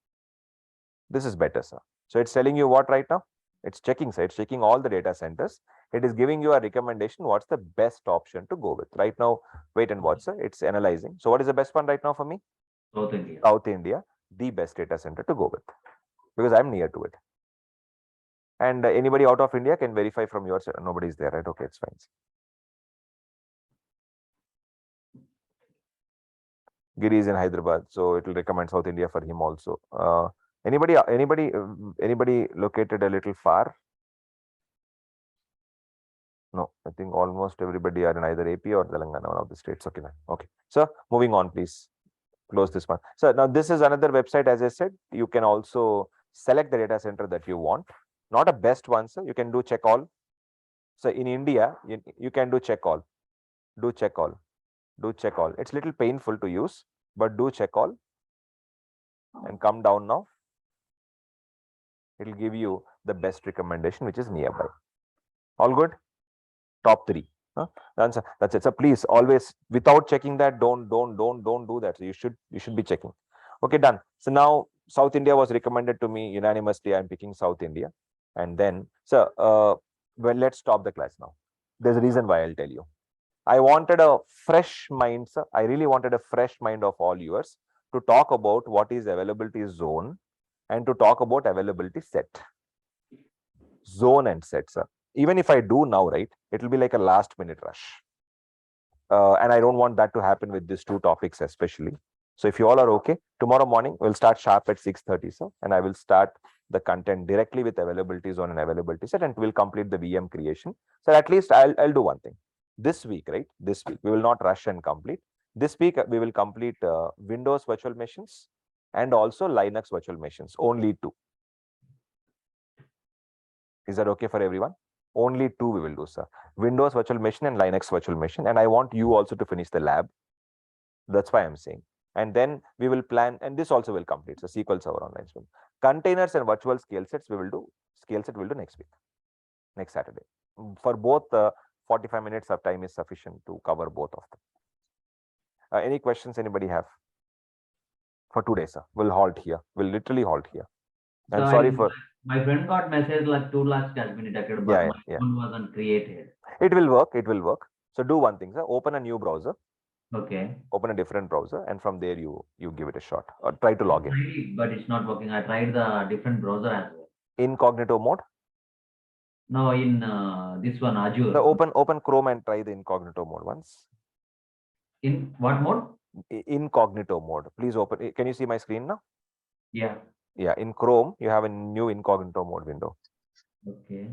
This is better, sir. So it's telling you what right now? It's checking, sir. It's checking all the data centers. It is giving you a recommendation. What's the best option to go with? Right now, wait and watch, sir. It's analyzing. So what is the best one right now for me? South India. South India, the best data center to go with, because I'm near to it. And anybody out of India can verify from your side. Nobody's there, right? Okay, it's fine. Giri is in Hyderabad, so it will recommend South India for him also. Anybody located a little far? No, I think almost everybody are in either AP or Telangana, one of the states. Okay, okay. So moving on, please. Close this one. So now this is another website. As I said, you can also select the data center that you want. Not a best one, sir. You can do check all. So in India, you can do check all. Do check all. Do check all. It's a little painful to use, but do check all. And come down now. It will give you the best recommendation, which is nearby. All good? Top 3. That's it. So please always, without checking that, don't do that. So you should be checking. Okay, done. So now South India was recommended to me unanimously. I'm picking South India. And then, well, let's stop the class now. There's a reason why I'll tell you. I wanted a fresh mind, sir. I really wanted a fresh mind of all yours to talk about what is availability zone and to talk about availability set. Zone and set, sir. Even if I do now, right, it will be like a last minute rush. And I don't want that to happen with these 2 topics especially. So if you all are okay, tomorrow morning, we'll start sharp at 6:30, sir. And I will start the content directly with availability zone and availability set, and we'll complete the VM creation. So at least I'll do one thing. This week, right? This week, we will not rush and complete. This week, we will complete Windows virtual machines and also Linux virtual machines, only 2. Is that okay for everyone? Only 2 we will do, sir. Windows virtual machine and Linux virtual machine. And I want you also to finish the lab. That's why I'm saying. And then we will plan, and this also will complete. So SQL Server Online. Containers and virtual scale sets we will do. Scale set we'll do next week, next Saturday. For both, 45 minutes of time is sufficient to cover both of them. Any questions anybody have? For today, sir. We'll halt here. We'll literally halt here. I'm sorry for... My friend got message like 2 lakhs has been detected, but my phone wasn't created. It will work. It will work. So do one thing, sir. Open a new browser. Okay. Open a different browser, and from there you give it a shot or try to log in. Tried it, but it's not working. I tried the different browser as well. Incognito mode. No, in this one, Azure. So open Chrome and try the incognito mode once. In what mode? Incognito mode. Please open. Can you see my screen now? Yeah. Yeah. In Chrome, you have a new incognito mode window. Okay.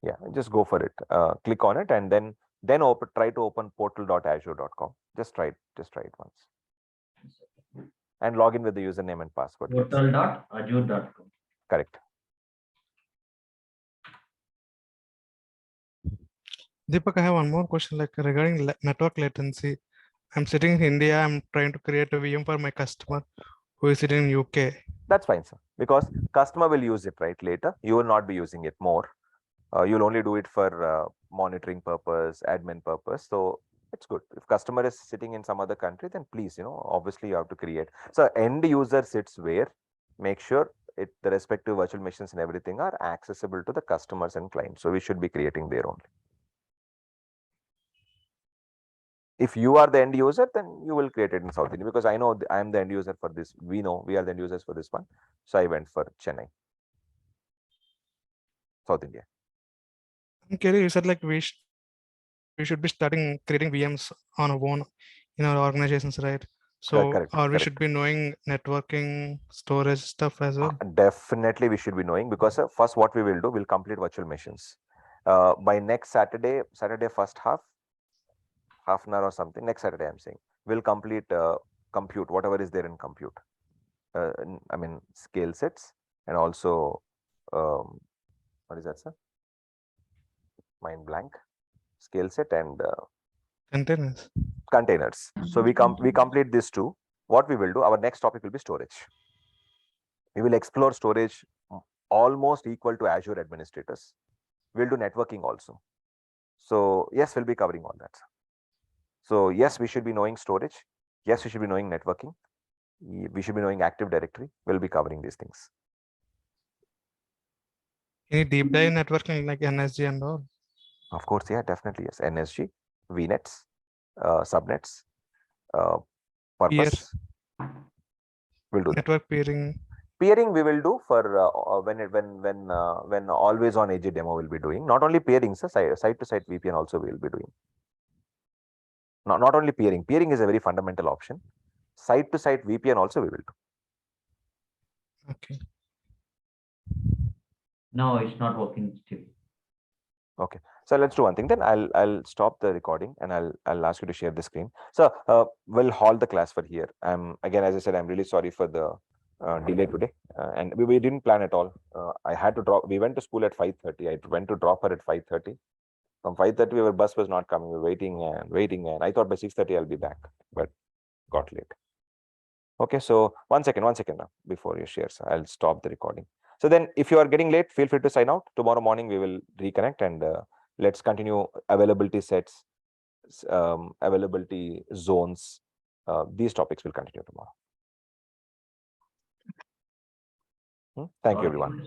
Yeah. Just go for it. Click on it and then try to open portal.azure.com. Just try it. Just try it once. And log in with the username and password. Portal.azure.com. Correct. Deepak, I have one more question, like regarding network latency. I'm sitting in India. I'm trying to create a VM for my customer who is sitting in UK. That's fine, sir. Because customer will use it right later. You will not be using it more. You'll only do it for monitoring purpose, admin purpose. So it's good. If customer is sitting in some other country, then please, obviously you have to create. So end user sits where, make sure the respective virtual machines and everything are accessible to the customers and clients. So we should be creating there only. If you are the end user, then you will create it in South India, because I know I am the end user for this. We know we are the end users for this one. So I went for Chennai, South India. Okay, you said like we should be starting creating VMs on our own in our organizations, right? So Correct, or we correct. should be knowing networking, storage stuff as well. Definitely we should be knowing, because first what we will do, we'll complete virtual machines. By next Saturday first half an hour or something, next Saturday I'm saying, we'll complete compute, whatever is there in compute. I mean scale sets, and also what is that, sir? Mind blank. Scale set and containers. So we complete these two. What we will do, our next topic will be storage. We will explore storage almost equal to Azure administrators. We'll do networking also. So yes, we'll be covering all that. So yes, we should be knowing storage. Yes, we should be knowing networking. We should be knowing Active Directory. We'll be covering these things. Any deep dive networking like NSG and all? Of course, yeah, definitely yes. NSG, VNets, subnets, purpose. We'll do network peering. Peering we will do for when always on edge demo will be doing. Not only peering, sir, site to site VPN also we will be doing. Not only peering. Peering is a very fundamental option. Site to site VPN also we will do. Okay. No, it's not working still. Okay, so let's do one thing. Then I'll stop the recording and I'll ask you to share the screen. So we'll halt the class for here. Again, as I said, I'm really sorry for the delay today, and we didn't plan at all. I had to drop. We went to school at 5:30. I went to drop her at 5:30. From 5:30, our bus was not coming. We were waiting, and I thought by 6:30 I'll be back, but got late. Okay, so one second now before you share. So I'll stop the recording. So then if you are getting late, feel free to sign out. Tomorrow morning we will reconnect, and let's continue availability sets, availability zones. These topics will continue tomorrow. Thank you, everyone.